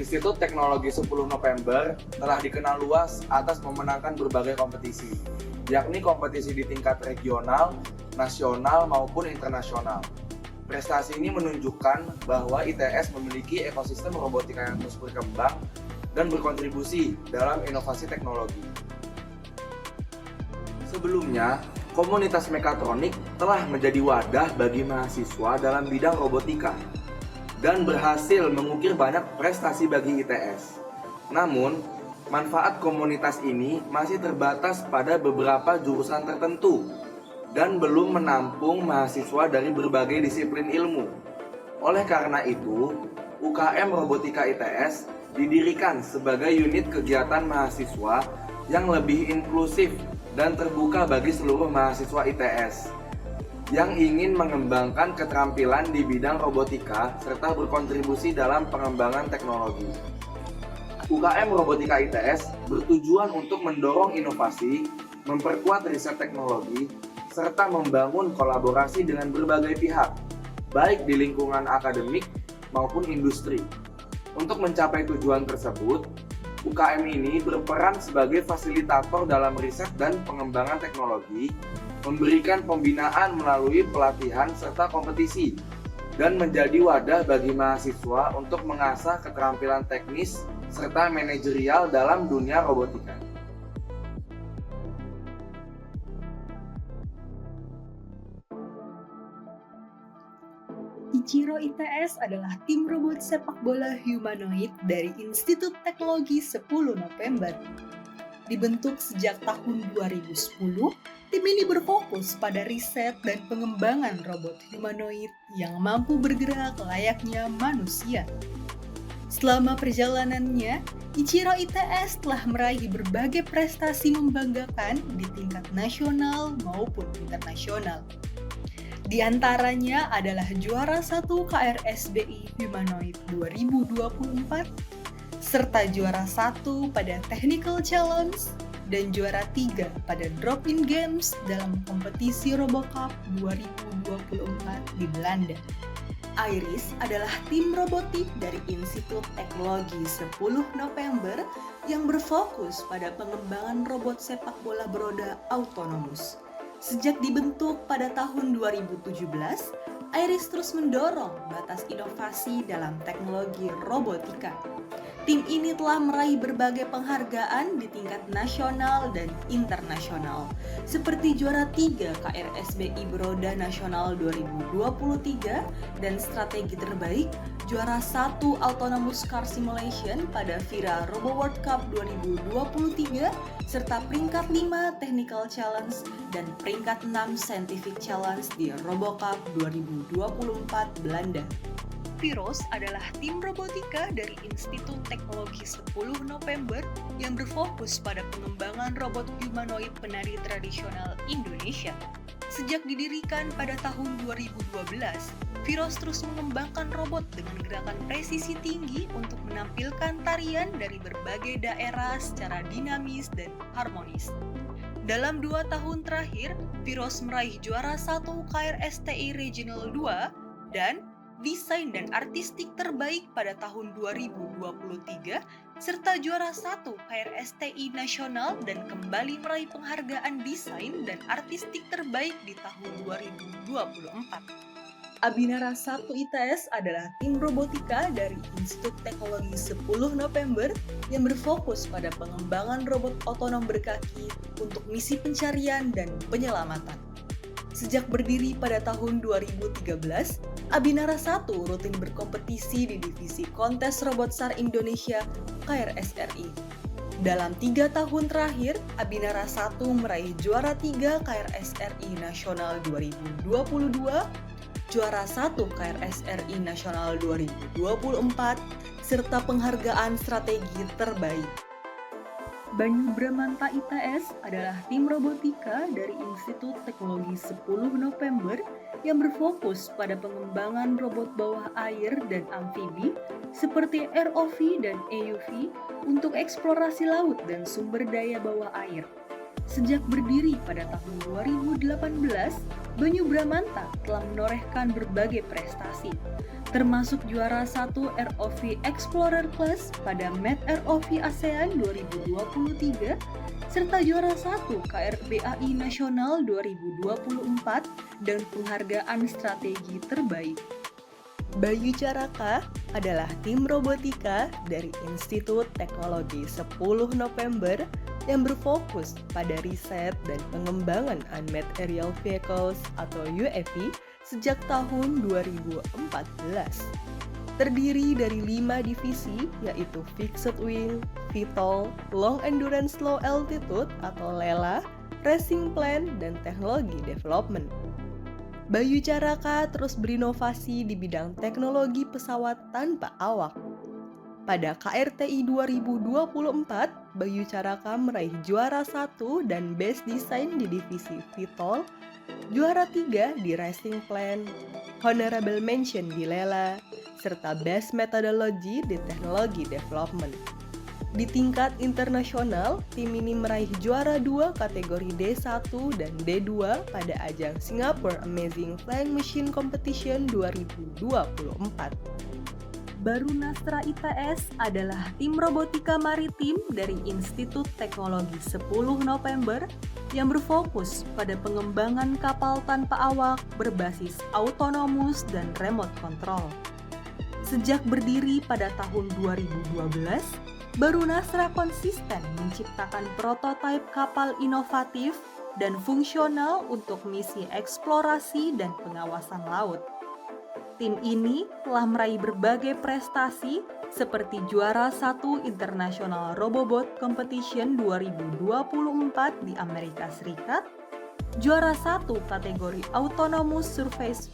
Institut Teknologi 10 November telah dikenal luas atas memenangkan berbagai kompetisi, yakni kompetisi di tingkat regional, nasional, maupun internasional. Prestasi ini menunjukkan bahwa ITS memiliki ekosistem robotika yang terus berkembang dan berkontribusi dalam inovasi teknologi. Sebelumnya, komunitas mekatronik telah menjadi wadah bagi mahasiswa dalam bidang robotika dan berhasil mengukir banyak prestasi bagi ITS. Namun, manfaat komunitas ini masih terbatas pada beberapa jurusan tertentu dan belum menampung mahasiswa dari berbagai disiplin ilmu. Oleh karena itu, UKM Robotika ITS didirikan sebagai unit kegiatan mahasiswa yang lebih inklusif dan terbuka bagi seluruh mahasiswa ITS yang ingin mengembangkan keterampilan di bidang robotika serta berkontribusi dalam pengembangan teknologi. UKM Robotika ITS bertujuan untuk mendorong inovasi, memperkuat riset teknologi, serta membangun kolaborasi dengan berbagai pihak, baik di lingkungan akademik maupun industri. Untuk mencapai tujuan tersebut, UKM ini berperan sebagai fasilitator dalam riset dan pengembangan teknologi, memberikan pembinaan melalui pelatihan serta kompetisi, dan menjadi wadah bagi mahasiswa untuk mengasah keterampilan teknis serta manajerial dalam dunia robotika. Ichiro ITS adalah tim robot sepak bola humanoid dari Institut Teknologi 10 November. Dibentuk sejak tahun 2010, tim ini berfokus pada riset dan pengembangan robot humanoid yang mampu bergerak layaknya manusia. Selama perjalanannya, Ichiro ITS telah meraih berbagai prestasi membanggakan di tingkat nasional maupun internasional. Di antaranya adalah juara 1 KRSBI Humanoid 2024, serta juara 1 pada Technical Challenge dan juara 3 pada Drop-in Games dalam kompetisi RoboCup 2024 di Belanda. Iris adalah tim robotik dari Institut Teknologi 10 November yang berfokus pada pengembangan robot sepak bola beroda autonomous. Sejak dibentuk pada tahun 2017, Iris terus mendorong batas inovasi dalam teknologi robotika. Tim ini telah meraih berbagai penghargaan di tingkat nasional dan internasional, seperti juara 3 KRSBI Beroda Nasional 2023 dan strategi terbaik, juara 1 Autonomous Car Simulation pada Vira Robo World Cup 2023, serta peringkat 5 Technical Challenge dan peringkat 6 Scientific Challenge di RoboCup 2024 Belanda. Viros adalah tim robotika dari Institut Teknologi 10 November yang berfokus pada pengembangan robot humanoid penari tradisional Indonesia. Sejak didirikan pada tahun 2012, Viros terus mengembangkan robot dengan gerakan presisi tinggi untuk menampilkan tarian dari berbagai daerah secara dinamis dan harmonis. Dalam 2 tahun terakhir, Viros meraih juara 1 KRSTI Regional 2 dan Desain dan Artistik Terbaik pada tahun 2023, serta juara 1 KRSTI Nasional dan kembali meraih penghargaan Desain dan Artistik Terbaik di tahun 2024. Abinara 1 ITS adalah tim robotika dari Institut Teknologi 10 November yang berfokus pada pengembangan robot otonom berkaki untuk misi pencarian dan penyelamatan. Sejak berdiri pada tahun 2013, Abinara 1 rutin berkompetisi di divisi Kontes Robot SAR Indonesia KRSRI. Dalam 3 tahun terakhir, Abinara 1 meraih juara 3 KRSRI Nasional 2022, juara 1 KRSRI Nasional 2024, serta penghargaan strategi terbaik. Banyu Bramanta ITS adalah tim robotika dari Institut Teknologi 10 November yang berfokus pada pengembangan robot bawah air dan amfibi seperti ROV dan EUV untuk eksplorasi laut dan sumber daya bawah air. Sejak berdiri pada tahun 2018, Banyu Bramanta telah menorehkan berbagai prestasi, termasuk juara 1 ROV Explorer Class pada Met ROV ASEAN 2023, serta juara 1 KRBAI Nasional 2024 dan penghargaan strategi terbaik. Bayu Caraka adalah tim robotika dari Institut Teknologi 10 November yang berfokus pada riset dan pengembangan Unmanned Aerial Vehicles atau UAV sejak tahun 2014. Terdiri dari 5 divisi yaitu Fixed Wing, VTOL, Long Endurance Low Altitude atau LELA, Racing Plan, dan Teknologi Development. Bayu Caraka terus berinovasi di bidang teknologi pesawat tanpa awak. Pada KRTI 2024, Bayu Caraka meraih juara 1 dan Best Design di divisi VTOL, juara 3 di Racing Plan, Honorable Mention di LELA, serta Best Methodology di Teknologi Development. Di tingkat internasional, tim ini meraih juara 2 kategori D1 dan D2 pada ajang Singapore Amazing Flying Machine Competition 2024. Barunastra ITS adalah tim robotika maritim dari Institut Teknologi 10 November yang berfokus pada pengembangan kapal tanpa awak berbasis autonomous dan remote control. Sejak berdiri pada tahun 2012, Barunastra konsisten menciptakan prototipe kapal inovatif dan fungsional untuk misi eksplorasi dan pengawasan laut. Tim ini telah meraih berbagai prestasi seperti juara 1 International Robobot Competition 2024 di Amerika Serikat, juara 1 kategori Autonomous Surface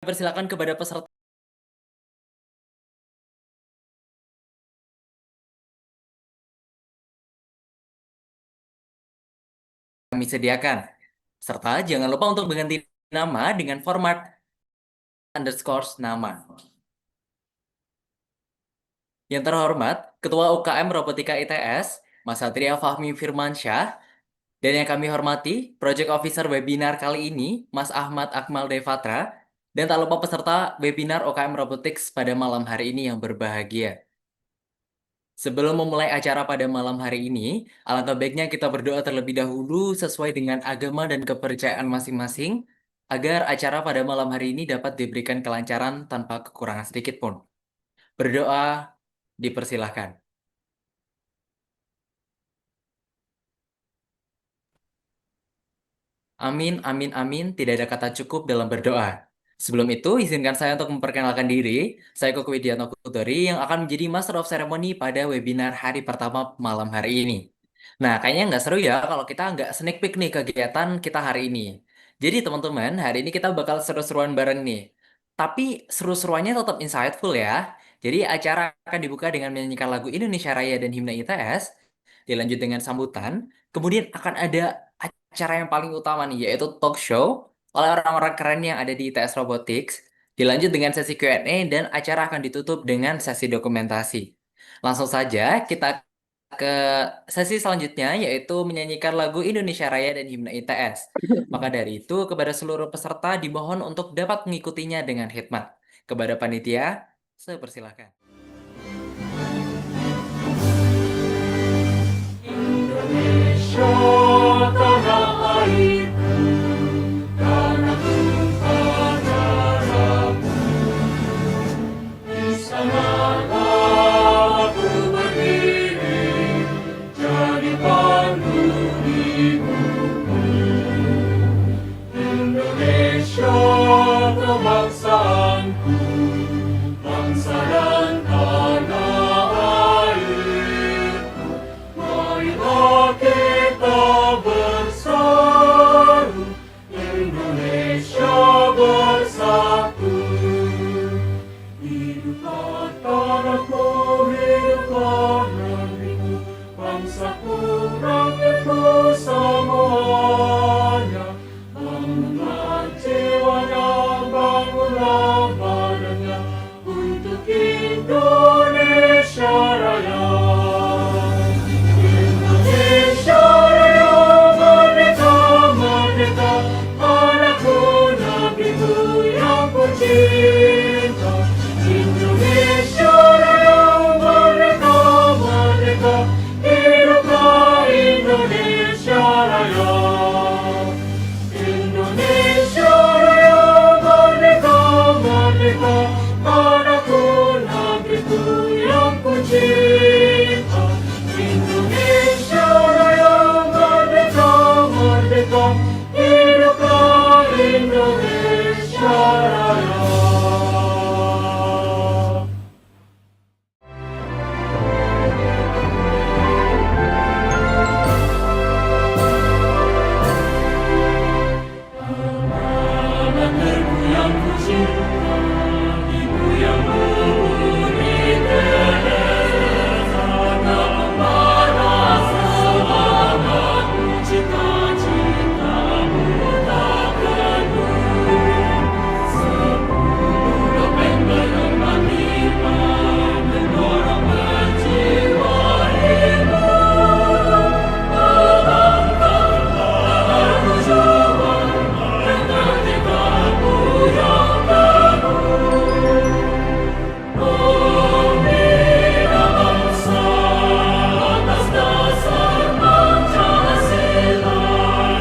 Persilakan kepada peserta kami sediakan. Serta jangan lupa untuk mengganti nama dengan format underscore nama. Yang terhormat, Ketua UKM Robotika ITS, Mas Satria Fahmi Firmansyah, dan yang kami hormati, Project Officer webinar kali ini, Mas Ahmad Akmal Devatra, dan tak lupa peserta webinar UKM Robotics pada malam hari ini yang berbahagia. Sebelum memulai acara pada malam hari ini, alangkah baiknya kita berdoa terlebih dahulu sesuai dengan agama dan kepercayaan masing-masing, agar acara pada malam hari ini dapat diberikan kelancaran tanpa kekurangan sedikit pun. Berdoa dipersilahkan. Amin, amin, amin. Tidak ada kata cukup dalam berdoa. Sebelum itu, izinkan saya untuk memperkenalkan diri. Saya Koko Widianto Kutori yang akan menjadi Master of Ceremony pada webinar hari pertama malam hari ini. Nah, kayaknya nggak seru ya kalau kita nggak sneak peek nih kegiatan kita hari ini. Jadi teman-teman, hari ini kita bakal seru-seruan bareng nih. Tapi seru-seruannya tetap insightful ya. Jadi acara akan dibuka dengan menyanyikan lagu Indonesia Raya dan Himne ITS, dilanjut dengan sambutan, kemudian akan ada acara yang paling utama nih, yaitu talk show oleh orang-orang keren yang ada di ITS Robotics, dilanjut dengan sesi Q&A, dan acara akan ditutup dengan sesi dokumentasi. Langsung saja kita ke sesi selanjutnya, yaitu menyanyikan lagu Indonesia Raya dan Himne ITS. Maka dari itu, kepada seluruh peserta dimohon untuk dapat mengikutinya dengan khidmat. Kepada panitia, saya persilahkan. Indonesia tanah airku, tanah tumpah darahku. Di sanalah aku berdiri, jadi pandu hidupku. Tuhanku, bangsa dan tanah airku. Marilah kita berseru, Indonesia bersatu. Hiduplah tanahku, hiduplah negeriku, bangsaku, rakyatku semuanya. Bangunlah jiwanya, bangunlah badannya, untuk Indonesia Raya. Indonesia Raya, merdeka, merdeka, anakku, negeriku yang ku cinta. Indonesia Raya, merdeka, merdeka, hiduplah Indonesia Raya. Indonesia Raya, merdeka, merdeka, anakku, negeriku yang ku cinta. Indonesia Raya, merdeka, merdeka, hiduplah Indonesia Raya. Negeriku yang ku cinta, ibu yang memberi desa, tak memarah semangatmu, cita-citamu tak kendur. 10 November 45 mendorong menjiwaimu, melangkahlah berjuang dengan tekadmu yang teguh. Membina bangsa atas dasar Pancasila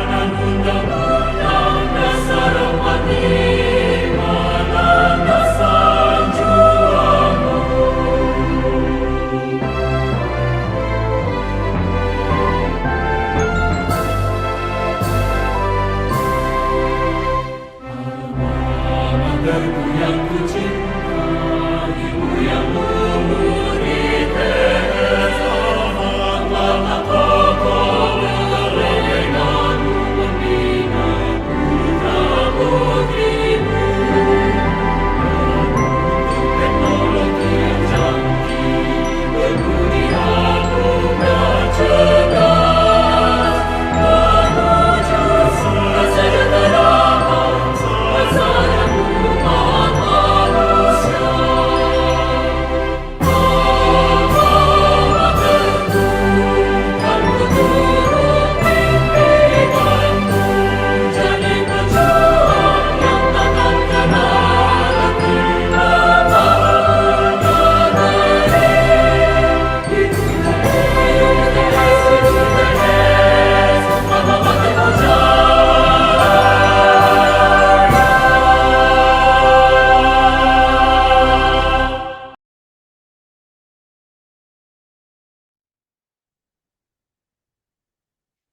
dan Undang-Undang Dasar 45 landasan juangmu. Negeriku yang ku cinta, ibu yang memberi desa, langkah kokoh dengan membina putra-putrimu. Untuk teknologi yang canggih, berbudi anugerah cerdas, menuju kesejahteraan bangsa dan umat manusia. Bawa tentukan ku turut mimpikanmu, jadi pejuang yang takkan kenal hati membangun negeri. Hidup ITS, Bangsa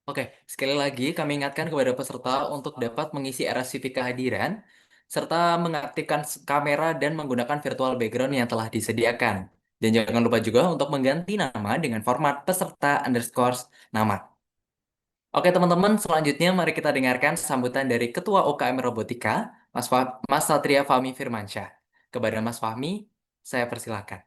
Oke, sekali lagi kami ingatkan kepada peserta untuk dapat mengisi RSVP kehadiran serta mengaktifkan kamera dan menggunakan virtual background yang telah disediakan. Dan jangan lupa juga untuk mengganti nama dengan format peserta underscore nama. Oke teman-teman, selanjutnya mari kita dengarkan sambutan dari Ketua UKM Robotika, Mas Satria Fahmi Firmansyah. Kepada Mas Fahmi, saya persilakan.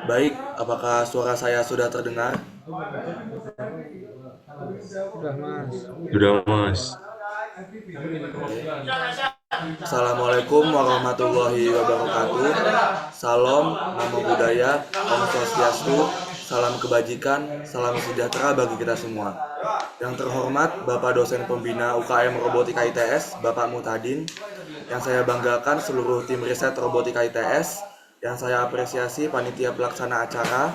Baik, apakah suara saya sudah terdengar? Sudah, Mas. Assalamualaikum warahmatullahi wabarakatuh. Salam, namo buddhaya, Om Swastiastu, salam kebajikan, salam sejahtera bagi kita semua. Yang terhormat Bapak dosen pembina UKM Robotika ITS, Bapak Mutadin. Yang saya banggakan seluruh tim riset Robotika ITS. Yang saya apresiasi panitia pelaksana acara,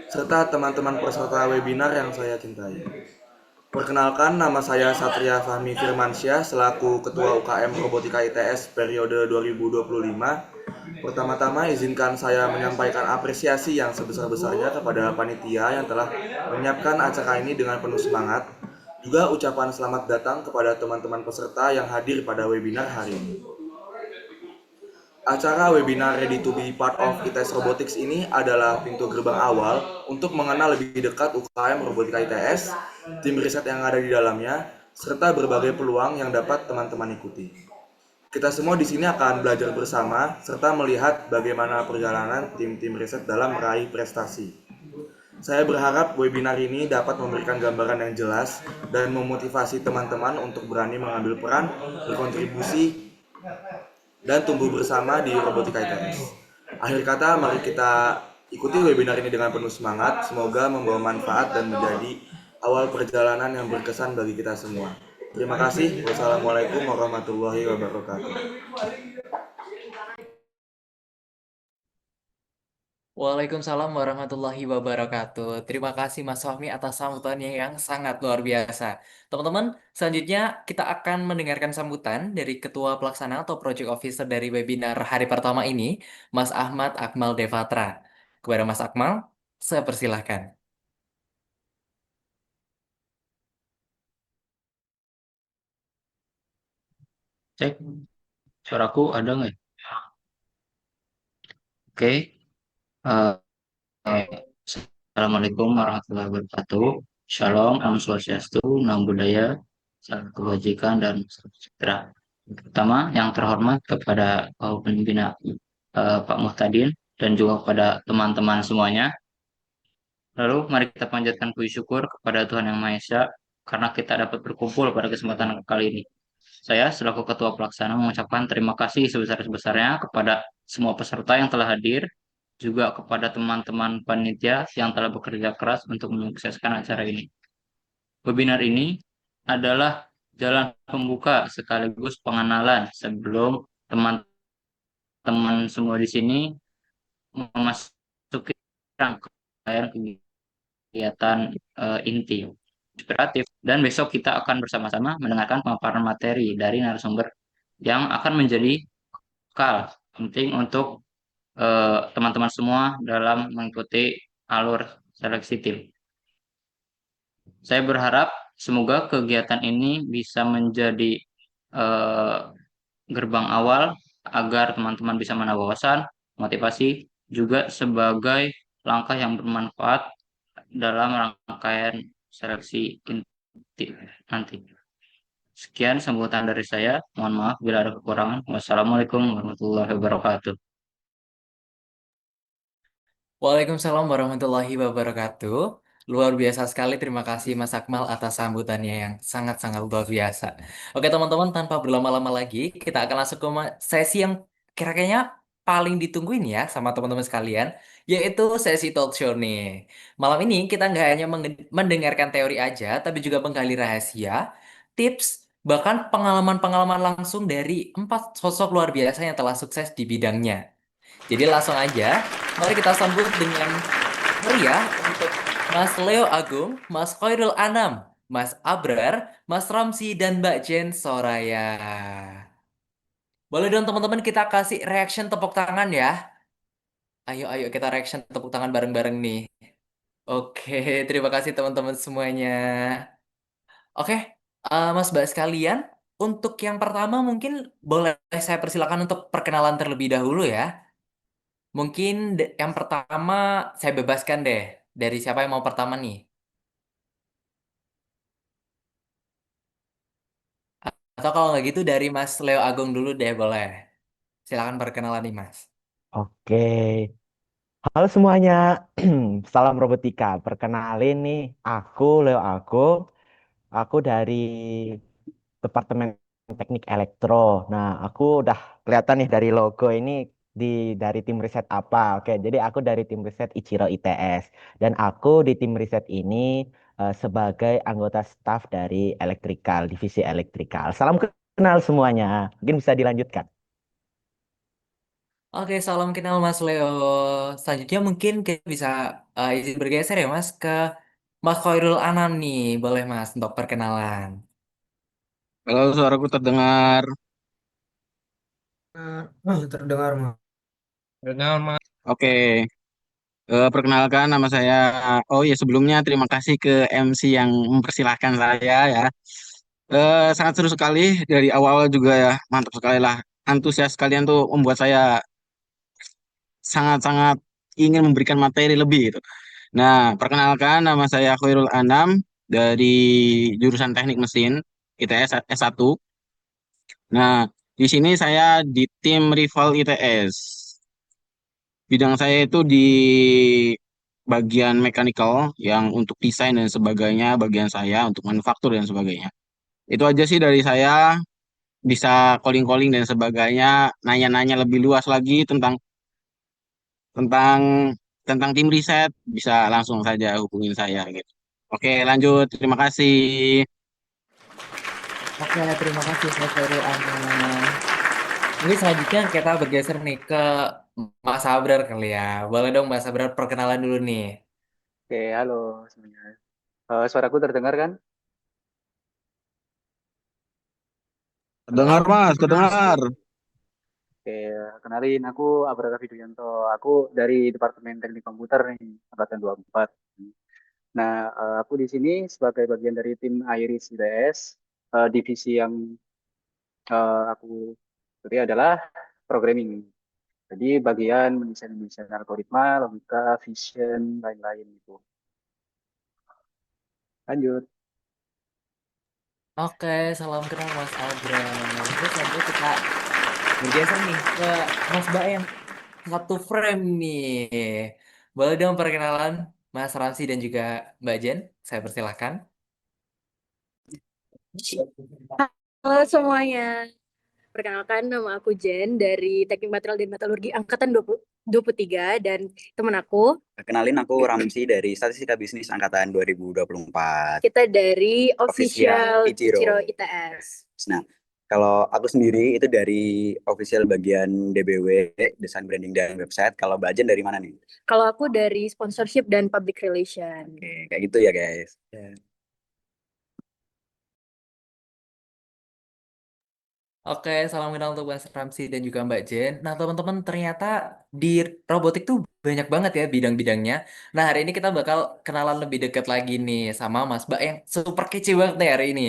serta teman-teman peserta webinar yang saya cintai. Perkenalkan, nama saya Satria Fahmi Firmansyah selaku Ketua UKM Robotika ITS periode 2025. Pertama-tama izinkan saya menyampaikan apresiasi yang sebesar-besarnya kepada panitia yang telah menyiapkan acara ini dengan penuh semangat. Juga ucapan selamat datang kepada teman-teman peserta yang hadir pada webinar hari ini. Acara webinar Ready to be Part of ITS Robotics ini adalah pintu gerbang awal untuk mengenal lebih dekat UKM Robotika ITS, tim riset yang ada di dalamnya, serta berbagai peluang yang dapat teman-teman ikuti. Kita semua di sini akan belajar bersama serta melihat bagaimana perjalanan tim-tim riset dalam meraih prestasi. Saya berharap webinar ini dapat memberikan gambaran yang jelas dan memotivasi teman-teman untuk berani mengambil peran, berkontribusi, dan tumbuh bersama di Robotika ITS. Akhir kata, mari kita ikuti webinar ini dengan penuh semangat. Semoga membawa manfaat dan menjadi awal perjalanan yang berkesan bagi kita semua. Terima kasih. Wassalamualaikum warahmatullahi wabarakatuh. Waalaikumsalam warahmatullahi wabarakatuh. Terima kasih Mas Fahmi atas sambutannya yang sangat luar biasa. Teman-teman, selanjutnya kita akan mendengarkan sambutan dari Ketua Pelaksana atau Project Officer dari webinar hari pertama ini, Mas Ahmad Akmal Devatra. Kepada Mas Akmal, saya persilahkan. Cek, suaraku ada nggak? Oke. eh, Assalamualaikum warahmatullahi wabarakatuh. Shalom, Om Swastiastu, Namo Buddhaya, Salam Kebajikan, dan Salam Sejahtera. Pertama, yang terhormat kepada pembina Pak Muhtadin dan juga kepada teman-teman semuanya. Lalu, mari kita panjatkan puji syukur kepada Tuhan Yang Maha Esa karena kita dapat berkumpul pada kesempatan kali ini. Saya selaku Ketua Pelaksana mengucapkan terima kasih sebesar-besarnya kepada semua peserta yang telah hadir, juga kepada teman-teman panitia yang telah bekerja keras untuk menyukseskan acara ini. Webinar ini adalah jalan pembuka sekaligus pengenalan sebelum teman-teman semua di sini memasuki rangkaian kegiatan inti inspiratif, dan besok kita akan bersama-sama mendengarkan pemaparan materi dari narasumber yang akan menjadi bekal penting untuk teman-teman semua dalam mengikuti alur seleksi tim. Saya berharap semoga kegiatan ini bisa menjadi eh, gerbang awal agar teman-teman bisa menambah wawasan, motivasi, juga sebagai langkah yang bermanfaat dalam rangkaian seleksi inti nanti. Sekian sambutan dari saya. Mohon maaf bila ada kekurangan. Wassalamualaikum warahmatullahi wabarakatuh. Waalaikumsalam warahmatullahi wabarakatuh. Luar biasa sekali, terima kasih Mas Akmal atas sambutannya yang sangat-sangat luar biasa. Oke teman-teman, tanpa berlama-lama lagi, kita akan langsung ke sesi yang kira-kira paling ditungguin ya sama teman-teman sekalian, yaitu sesi talk show nih. Malam ini kita nggak hanya mendengarkan teori aja, tapi juga menggali rahasia, tips, bahkan pengalaman-pengalaman langsung dari 4 sosok luar biasa yang telah sukses di bidangnya. Jadi langsung aja, mari kita sambut dengan meriah untuk Mas Leo Agung, Mas Khairul Anam, Mas Abrar, Mas Ramsi, dan Mbak Jen Soraya. Boleh dong teman-teman kita kasih reaction tepuk tangan ya. Ayo, ayo kita reaction tepuk tangan bareng-bareng nih. Oke, terima kasih teman-teman semuanya. Oke, Mas Mbak sekalian, untuk yang pertama mungkin boleh saya persilakan untuk perkenalan terlebih dahulu ya. Mungkin yang pertama saya bebaskan deh. Dari siapa yang mau pertama nih? Atau kalau nggak gitu dari Mas Leo Agung dulu deh boleh. Silakan perkenalan nih Mas. Oke, halo semuanya. Salam Robotika. Perkenalin nih, aku Leo Agung. Aku dari Departemen Teknik Elektro. Nah, aku udah kelihatan nih dari logo ini di dari tim riset apa. Oke, jadi aku dari tim riset Ichiro ITS. Dan aku di tim riset ini sebagai anggota staf dari elektrikal, divisi elektrikal. Salam kenal semuanya. Mungkin bisa dilanjutkan. Oke, salam kenal Mas Leo. Selanjutnya mungkin kita bisa izin bergeser ya Mas ke Mas Khairul Anam nih. Boleh Mas untuk perkenalan. Kalau suaraku terdengar. Terdengar, Mas. Terdengar, Mas. Oke. Perkenalkan nama saya. Oh ya, sebelumnya terima kasih ke MC yang mempersilahkan saya ya. Sangat seru sekali dari awal juga ya, mantap sekali lah. Antusias kalian tuh membuat saya sangat-sangat ingin memberikan materi lebih gitu. Nah, perkenalkan nama saya Khairul Anam dari jurusan Teknik Mesin ITS S1. Nah, di sini saya di tim rival ITS. Bidang saya itu di bagian mechanical yang untuk desain dan sebagainya, bagian saya untuk manufaktur dan sebagainya. Itu aja sih dari saya, bisa calling-calling dan sebagainya, nanya-nanya lebih luas lagi tentang tentang tentang tim riset, bisa langsung saja hubungin saya gitu. Oke, lanjut. Terima kasih. Oke, terima kasih Mas Khairul Anam. Mungkin selanjutnya kita bergeser nih ke Mas Abrar kali ya. Boleh dong Mas Abrar perkenalan dulu nih. Oke, halo semuanya. Suaraku terdengar kan? Kedengar, Mas, kedengar. Oke, kenalin aku Abrar Widuyanto. Aku dari Departemen Teknik Komputer nih, angkatan 24. Nah, aku di sini sebagai bagian dari tim Iris ITS. Divisi yang aku ikuti adalah programming. Jadi bagian mendesain algoritma, logika, vision, lain-lain itu. Lanjut. Oke, salam kenal Mas Abrar. Terus selanjutnya kita bergeser nih ke Mas Baen. Satu frame nih. Boleh dong perkenalan Mas Ramsi dan juga Mbak Jen. Saya persilahkan. Halo semuanya, perkenalkan nama aku Jen dari Teknik Material dan Metalurgi Angkatan 23 dan teman aku, Kenalin aku Ramsi dari Statistika Bisnis Angkatan 2024. kita dari Official Official Ichiro. Ichiro ITS. Nah, kalau aku sendiri itu dari official bagian DBW, Desain Branding dan Website. Kalau Mbak Jen dari mana nih? Kalau aku dari Sponsorship dan Public Relation. Oke, kayak gitu ya guys. Ya. Oke, salam kenal untuk Mas Ramsi dan juga Mbak Jen. Nah, teman-teman, ternyata di robotik tuh banyak banget ya bidang-bidangnya. Nah, hari ini kita bakal kenalan lebih dekat lagi nih sama Mas Mbak yang super kece banget nih hari ini.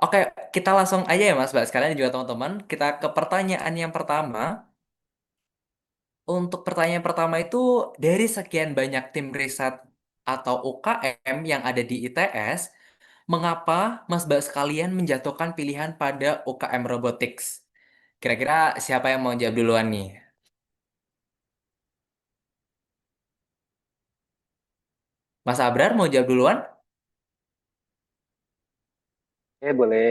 Oke, kita langsung aja ya Mas Mbak. Sekalian juga teman-teman, kita ke pertanyaan yang pertama. Untuk pertanyaan pertama itu, dari sekian banyak tim riset atau UKM yang ada di ITS, mengapa Mas Mbak sekalian menjatuhkan pilihan pada UKM Robotics? Kira-kira siapa yang mau jawab duluan nih? Mas Abrar mau jawab duluan? Oke, boleh.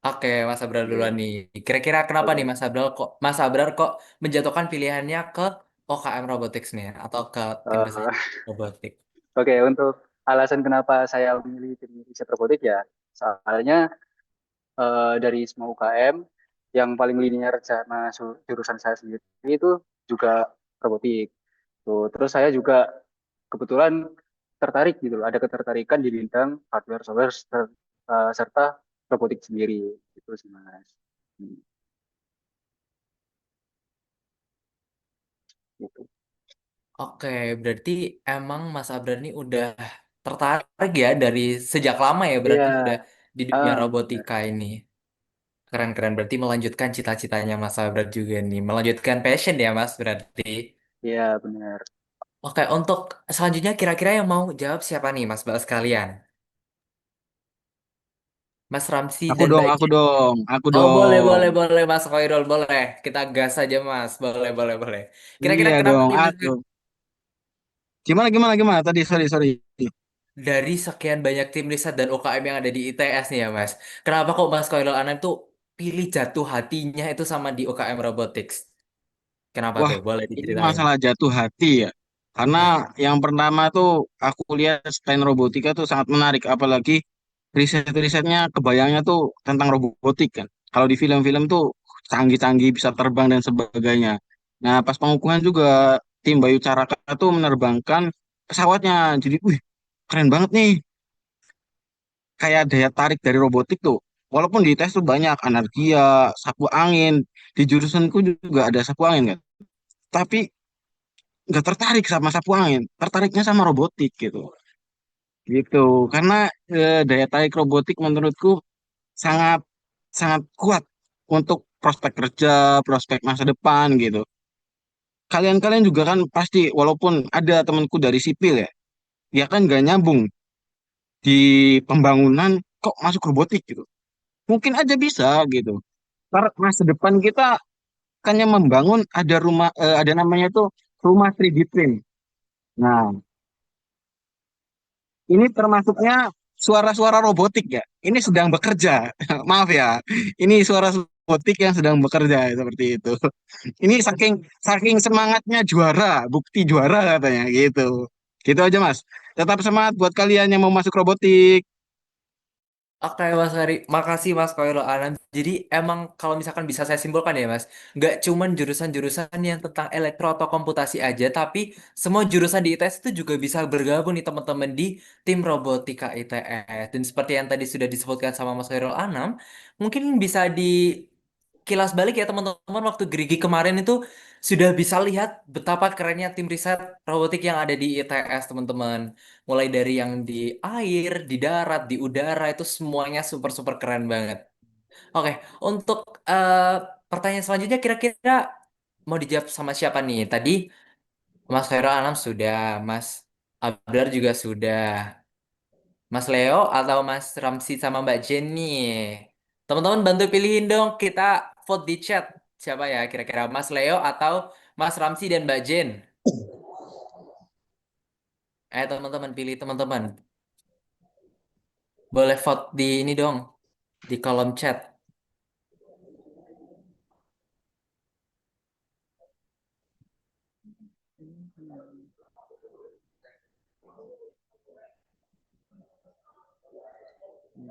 Oke, Mas Abrar duluan Oke, nih. Kira-kira kenapa nih oke. Mas Abrar kok menjatuhkan pilihannya ke UKM Robotics nih atau ke tim riset Eh, robotik? Oke, untuk alasan kenapa saya memilih tim riset robotik ya, soalnya dari semua UKM yang paling linear sama jurusan saya sendiri itu juga robotik. Tuh, terus saya juga kebetulan tertarik gitu loh, ada ketertarikan di bidang hardware, software, serta robotik sendiri. Itu sih Mas. Hmm, gitu. Oke, berarti emang Mas Abrar ini udah tertarik ya dari sejak lama ya Iya, berarti udah di dunia benar. robotika ini. Keren-keren, berarti melanjutkan cita-citanya Mas Abrar juga nih. Melanjutkan passion ya Mas berarti. Iya, benar. Oke, untuk selanjutnya kira-kira yang mau jawab siapa nih Mas Bal sekalian? Mas Ramsi Aku dan dong, Mbak aku Jen. dong, aku Oh boleh, dong. boleh, boleh Mas Khairul, boleh. Kita gas aja Mas, boleh, boleh, boleh. Kira-kira Iya kenapa dong, nih Mas? aku. Gimana, gimana, gimana? Tadi, sorry, sorry. Dari sekian banyak tim riset dan UKM yang ada di ITS nih ya Mas. Kenapa kok Mas Khairul Anam tuh pilih jatuh hatinya itu sama di UKM Robotics? Kenapa Wah, tuh? Boleh ini diceritain. masalah jatuh hati ya. Karena Nah, yang pertama tuh aku lihat stand robotika tuh sangat menarik, apalagi riset-risetnya kebayangnya tuh tentang robotik kan. Kalau di film-film tuh canggih-canggih bisa terbang dan sebagainya. Nah, pas pengukuhan juga tim Bayu Caraka tuh menerbangkan pesawatnya. Jadi, wih, keren banget nih. Kayak daya tarik dari robotik tuh. Walaupun di tes tuh banyak Anarkia, sapu angin. Di jurusanku juga ada sapu angin kan. Tapi nggak tertarik sama sapu angin, tertariknya sama robotik gitu. Gitu. Karena daya tarik robotik menurutku sangat sangat kuat untuk prospek kerja, prospek masa depan gitu. Kalian-kalian juga kan pasti walaupun ada temanku dari sipil ya, dia kan nggak nyambung di pembangunan kok masuk robotik gitu. Mungkin aja bisa gitu. Karena masa depan kita hanya membangun ada rumah ada namanya itu rumah 3D print. Nah, ini termasuknya suara-suara robotik ya. Ini sedang bekerja. Maaf ya. Ini suara robotik yang sedang bekerja seperti itu. Ini saking saking semangatnya juara, bukti juara katanya gitu. Gitu aja Mas. Tetap semangat buat kalian yang mau masuk robotik. Oke Mas Ferry, makasih Mas Koirul Anam. Jadi emang kalau misalkan bisa saya simpulkan ya Mas, nggak cuman jurusan-jurusan yang tentang elektro atau komputasi aja, tapi semua jurusan di ITS itu juga bisa bergabung nih teman-teman di tim robotika ITS. Dan seperti yang tadi sudah disebutkan sama Mas Koirul Anam, mungkin bisa kilas balik ya teman-teman waktu Gerigi kemarin itu sudah bisa lihat betapa kerennya tim riset robotik yang ada di ITS teman-teman. Mulai dari yang di air, di darat, di udara itu semuanya super-super keren banget. Oke, untuk eh, pertanyaan selanjutnya kira-kira mau dijawab sama siapa nih? Tadi Mas Khairul Anam sudah, Mas Abdar juga sudah, Mas Leo atau Mas Ramsi sama Mbak Jenny. Teman-teman bantu pilihin dong, kita vote di chat. Siapa ya kira-kira Mas Leo atau Mas Ramsi dan Mbak Jen? Teman-teman pilih teman-teman. Boleh vote di ini dong, di kolom chat.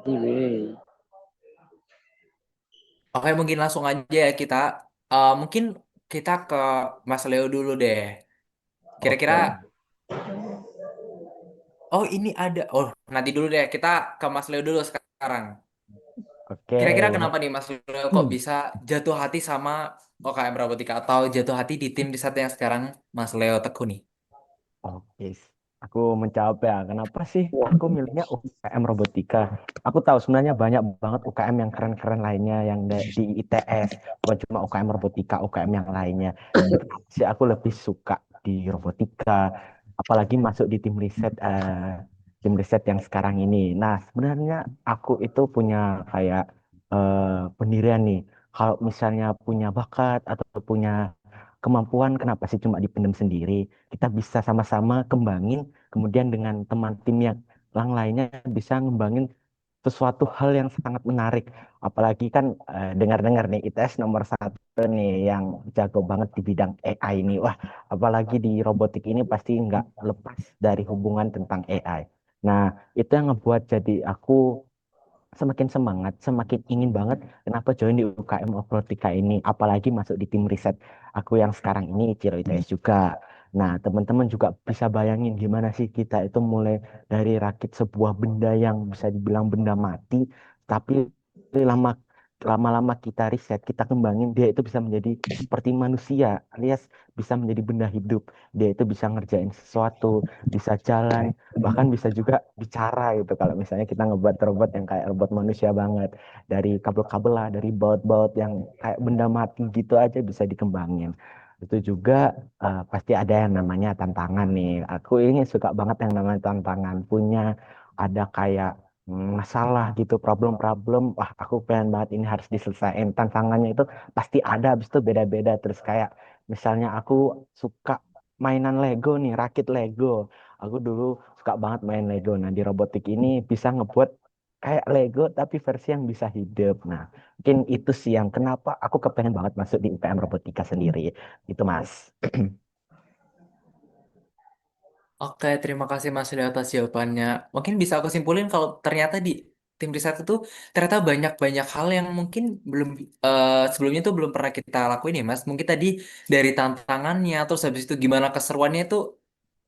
Di Oke, mungkin langsung aja ya kita. Mungkin kita ke Mas Leo dulu deh. Kira-kira, Oke, oh ini ada. Oh, nanti dulu deh. Kita ke Mas Leo dulu sekarang. oke. Kira-kira kenapa nih Mas Leo kok bisa jatuh hati sama OKM Robotika atau jatuh hati di tim riset yang sekarang Mas Leo tekuni? Oke, aku menjawab ya. Kenapa sih aku milihnya UKM Robotika? Aku tahu sebenarnya banyak banget UKM yang keren-keren lainnya yang di ITS. Bukan cuma UKM Robotika, UKM yang lainnya. Tapi sih aku lebih suka di Robotika. Apalagi masuk di tim riset yang sekarang ini. Nah, sebenarnya aku itu punya kayak pendirian nih. Kalau misalnya punya bakat atau punya kemampuan, kenapa sih cuma dipendam sendiri? Kita bisa sama-sama kembangin, kemudian dengan teman tim yang lainnya bisa ngembangin sesuatu hal yang sangat menarik. Apalagi kan dengar-dengar nih ITS nomor satu nih yang jago banget di bidang AI ini. Wah, apalagi di robotik ini pasti nggak lepas dari hubungan tentang AI. Nah, itu yang ngebuat jadi aku semakin semangat, semakin ingin banget kenapa join di UKM Robotika ini, apalagi masuk di tim riset aku yang sekarang ini Ciro ITS juga. Nah, teman-teman juga bisa bayangin gimana sih kita itu mulai dari rakit sebuah benda yang bisa dibilang benda mati, tapi lama lama-lama kita riset, kita kembangin, dia itu bisa menjadi seperti manusia, alias bisa menjadi benda hidup. Dia itu bisa ngerjain sesuatu, bisa jalan, bahkan bisa juga bicara gitu kalau misalnya kita ngebuat robot yang kayak robot manusia banget dari kabel-kabel lah, dari baut-baut yang kayak benda mati gitu aja bisa dikembangin. Itu juga pasti ada yang namanya tantangan nih. Aku ini suka banget yang namanya tantangan, punya ada kayak masalah gitu, problem-problem. Wah, aku pengen banget ini harus diselesaikan. Tantangannya itu pasti ada, habis itu beda-beda. Terus kayak misalnya aku suka mainan Lego nih, rakit Lego. Aku dulu suka banget main Lego. Nah, di robotik ini bisa ngebuat kayak Lego tapi versi yang bisa hidup. Nah, mungkin itu sih yang kenapa aku kepengen banget masuk di UKM Robotika sendiri. Itu, Mas. Oke, terima kasih Mas Leo atas jawabannya. Mungkin bisa aku simpulin kalau ternyata di tim riset itu ternyata banyak-banyak hal yang mungkin sebelumnya tuh belum pernah kita lakuin ya Mas. Mungkin tadi dari tantangannya, terus habis itu gimana keseruannya itu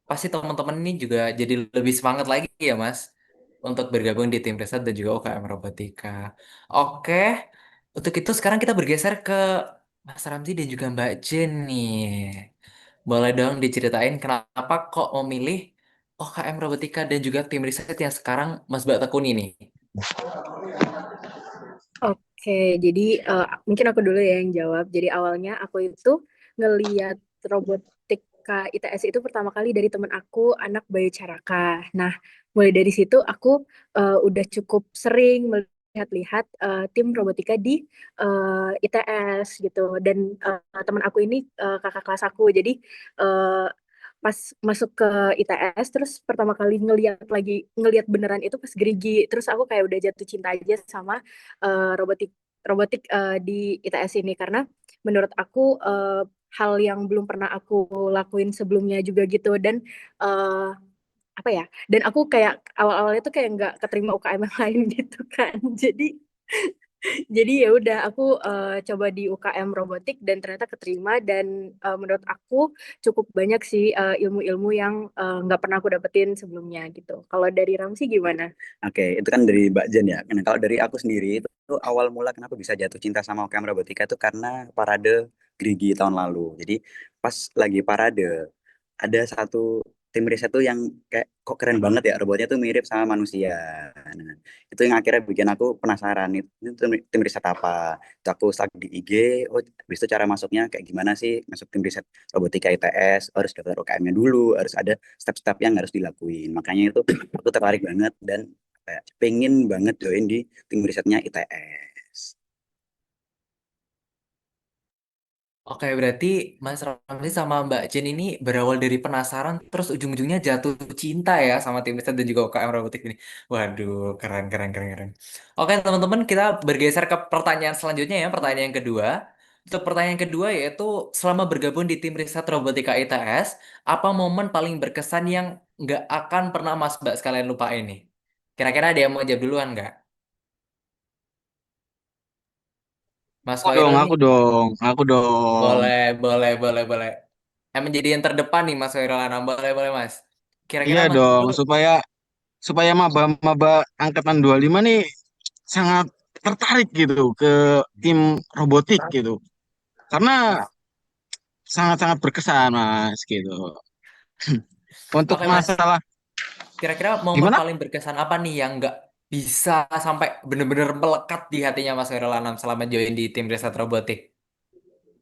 pasti teman-teman ini juga jadi lebih semangat lagi ya Mas untuk bergabung di tim riset dan juga UKM Robotika. Oke, untuk itu sekarang kita bergeser ke Mas Ramzi dan juga Mbak Jen nih. Boleh dong diceritain kenapa kok memilih OKM Robotika dan juga tim riset yang sekarang Mas Mbak tekuni nih? Oke, jadi mungkin aku dulu ya yang jawab. Jadi awalnya aku itu ngeliat robotika ITS itu pertama kali dari temen aku, anak Bayu Caraka. Nah, mulai dari situ aku udah cukup sering melihat-lihat tim robotika di ITS gitu. Dan teman aku ini kakak kelas aku. Jadi eh, pas masuk ke ITS terus pertama kali ngeliat beneran itu pas gerigi. Terus aku kayak udah jatuh cinta aja sama robotik robotik di ITS ini karena menurut aku hal yang belum pernah aku lakuin sebelumnya juga gitu dan apa ya, dan aku kayak awal-awalnya tuh kayak nggak keterima UKM yang lain gitu kan. Jadi ya udah aku coba di UKM robotik dan ternyata keterima dan menurut aku cukup banyak sih ilmu-ilmu yang nggak pernah aku dapetin sebelumnya gitu. Kalau dari Ramsi gimana? Oke, itu kan dari Mbak Jen ya. Nah, kalau dari aku sendiri itu awal mula kenapa bisa jatuh cinta sama UKM Robotika itu karena parade Grigi tahun lalu. Jadi pas lagi parade ada satu tim riset tuh yang kayak kok keren banget ya, robotnya tuh mirip sama manusia. Nah, itu yang akhirnya bikin aku penasaran itu tim riset apa. Itu aku search di IG, oh habis itu cara masuknya kayak gimana sih masuk tim riset robotika ITS, harus daftar UKM-nya dulu, harus ada step-step yang harus dilakuin. Makanya itu aku tertarik banget dan kayak pengen banget join di tim risetnya ITS. Oke, berarti Mas Ramli sama Mbak Jen ini berawal dari penasaran, terus ujung-ujungnya jatuh cinta ya sama tim riset dan juga UKM Robotik ini. Waduh, keren, keren, keren, keren. Oke, teman-teman, kita bergeser ke pertanyaan selanjutnya ya, pertanyaan yang kedua. Untuk pertanyaan kedua yaitu, selama bergabung di tim riset Robotika ITS, apa momen paling berkesan yang nggak akan pernah Mas Mbak sekalian lupa ini? Kira-kira ada yang mau jawab duluan nggak? Mas Aku dong, Khairul nih? aku dong, aku dong. Boleh, boleh, boleh, boleh. Yang menjadi yang terdepan nih Mas Khairul Anam. Boleh, boleh Mas. Kira-kira Iya Mas dong, Khairul, supaya supaya maba-maba angkatan 25 nih sangat tertarik gitu ke tim robotik gitu. Karena sangat-sangat berkesan, Mas, gitu. Untuk oke Mas. masalah Kira-kira momen gimana? paling berkesan apa nih yang nggak bisa sampai bener-bener melekat di hatinya Mas Khairul Anam selama join di tim riset robotik?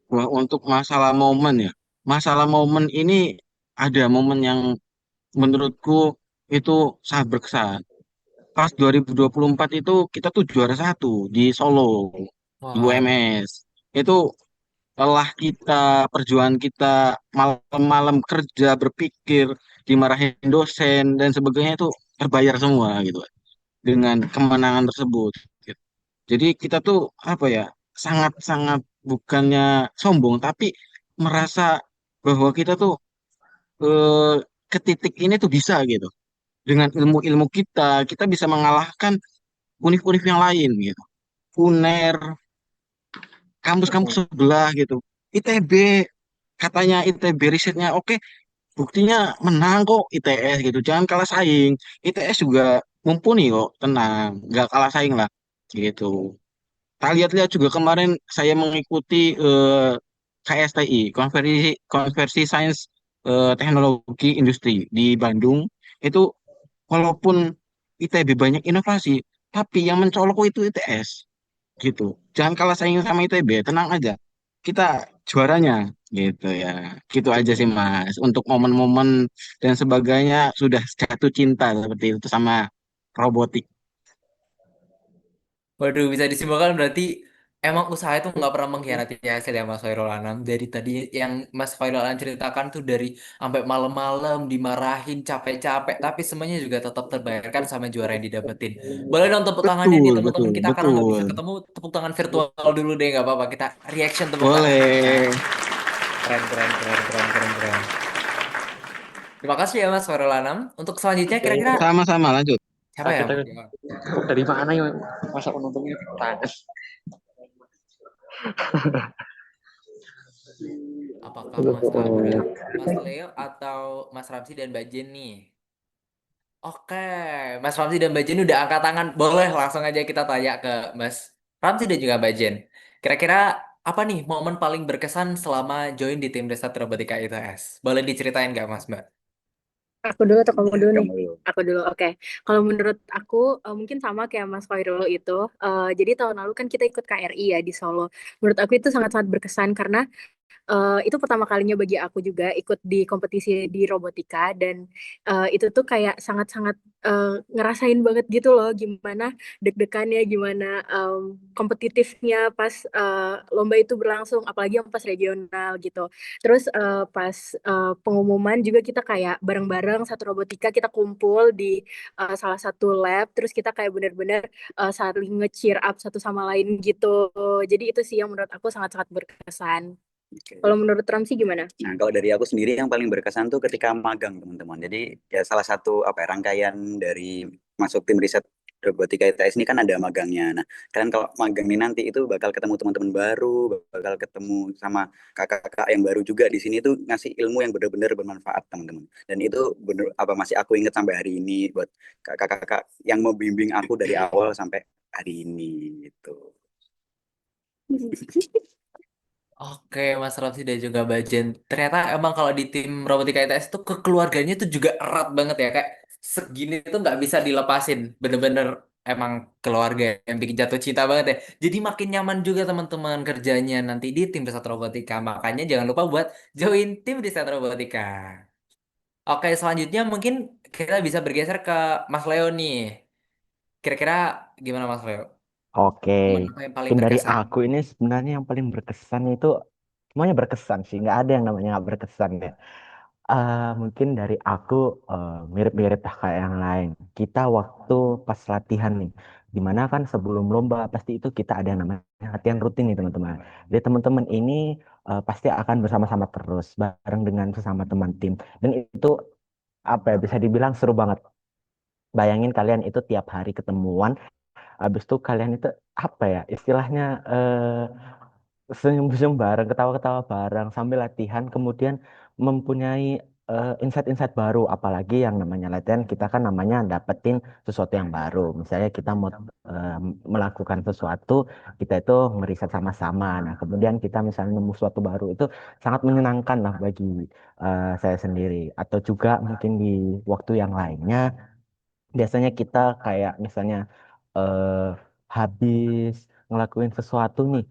Wah, untuk masalah momen ya. Masalah momen ini ada momen yang menurutku itu sangat berkesan. Pas 2024 itu kita tuh juara satu di Solo, di Wah, UMS. Itu lelah kita, perjuangan kita, malam-malam kerja, berpikir, dimarahin dosen, dan sebagainya itu terbayar semua gitu dengan kemenangan tersebut. Gitu. Jadi kita tuh apa ya, sangat-sangat bukannya sombong, tapi merasa bahwa kita tuh eh, ke titik ini tuh bisa gitu. Dengan ilmu-ilmu kita bisa mengalahkan univ-univ yang lain gitu. UNER, kampus-kampus sebelah gitu. ITB, katanya ITB risetnya oke, buktinya menang kok ITS gitu. Jangan kalah saing. ITS juga mumpuni kok, tenang, nggak kalah saing lah gitu. Kita lihat-lihat juga kemarin saya mengikuti KSTI, konversi konversi sains teknologi industri di Bandung. Itu walaupun ITB banyak inovasi, tapi yang mencolok itu ITS gitu. Jangan kalah saing sama ITB, tenang aja. Kita juaranya gitu ya. Gitu aja sih Mas. Untuk momen-momen dan sebagainya sudah jatuh cinta seperti itu sama robotik. waduh, bisa disimpulkan berarti emang usaha itu nggak pernah mengkhianati hasil ya Mas Khairul Anam. Dari tadi yang Mas Khairul Anam ceritakan tuh dari sampai malam-malam dimarahin capek-capek, tapi semuanya juga tetap terbayarkan sama juara yang didapetin. Boleh dong tepuk tangannya nih Betul, teman-teman betul, kita karena nggak bisa betul. ketemu, tepuk tangan virtual dulu deh nggak apa-apa. Kita reaction tepuk tangannya. Boleh. Keren, keren, keren, keren, keren, keren. Terima kasih ya Mas Khairul Anam. Untuk selanjutnya kira-kira Sama-sama lanjut. siapa ya? Kita dari mana ya masa penontonnya tangan? Apakah Mas Abra, Mas Leo, atau Mas Ramsi dan Mbak Jen nih? Oke, Mas Ramsi dan Mbak Jen udah angkat tangan. Boleh langsung aja kita tanya ke Mas Ramsi dan juga Mbak Jen. Kira-kira apa nih momen paling berkesan selama join di tim riset robotika ITS? Boleh diceritain nggak Mas Mbak? Aku dulu atau kamu Ya, dulu nih? kamu dulu. Aku dulu, oke. Kalau menurut aku, mungkin sama kayak Mas Khairul itu. Jadi tahun lalu kan kita ikut KRI ya di Solo. Menurut aku itu sangat-sangat berkesan karena itu pertama kalinya bagi aku juga ikut di kompetisi di robotika dan itu tuh kayak sangat-sangat ngerasain banget gitu loh gimana deg-degannya, gimana kompetitifnya pas lomba itu berlangsung, apalagi yang pas regional gitu. Terus pas pengumuman juga kita kayak bareng-bareng satu robotika kita kumpul di salah satu lab, terus kita kayak bener-bener saling nge-cheer up satu sama lain gitu. Jadi itu sih yang menurut aku sangat-sangat berkesan. Oke. Kalau menurut Ramsi gimana? Nah, kalau dari aku sendiri yang paling berkesan tuh ketika magang, teman-teman. Jadi ya salah satu apa ya, rangkaian dari masuk tim riset robotika ITS ini kan ada magangnya. Nah, kalian kalau magang nih nanti itu bakal ketemu teman-teman baru, bakal ketemu sama kakak-kakak yang baru juga di sini tuh ngasih ilmu yang benar-benar bermanfaat, teman-teman. Dan itu bener apa masih aku ingat sampai hari ini buat kakak-kakak yang membimbing aku dari awal sampai hari ini gitu. Oke, Mas Ramsi dan juga Mbak Jen. Ternyata emang kalau di tim Robotika ITS tuh kekeluarganya tuh juga erat banget ya. Kayak segini tuh nggak bisa dilepasin. Bener-bener emang keluarga yang bikin jatuh cinta banget ya. Jadi makin nyaman juga teman-teman kerjanya nanti di tim riset robotika. Makanya jangan lupa buat join tim riset robotika. Oke, selanjutnya mungkin kita bisa bergeser ke Mas Leo nih. Kira-kira gimana Mas Leo? Oke, Momen apa yang paling mungkin dari berkesan? aku ini sebenarnya yang paling berkesan itu semuanya berkesan sih, nggak ada yang namanya nggak berkesan ya. Mungkin dari aku mirip-mirip lah kayak yang lain. Kita waktu pas latihan nih, dimana kan sebelum lomba pasti itu kita ada yang namanya latihan rutin nih teman-teman. Jadi teman-teman ini pasti akan bersama-sama terus bareng dengan sesama teman tim. Dan itu apa ya bisa dibilang seru banget. Bayangin kalian itu tiap hari ketemuan, habis itu kalian itu apa ya istilahnya senyum-senyum bareng, ketawa-ketawa bareng sambil latihan, kemudian mempunyai insight-insight baru, apalagi yang namanya latihan kita kan namanya dapetin sesuatu yang baru. Misalnya kita mau eh, melakukan sesuatu, kita itu ngeriset sama-sama. Nah, kemudian kita misalnya nemu sesuatu baru itu sangat menyenangkan lah bagi saya sendiri. Atau juga mungkin di waktu yang lainnya, biasanya kita kayak misalnya eh, habis ngelakuin sesuatu nih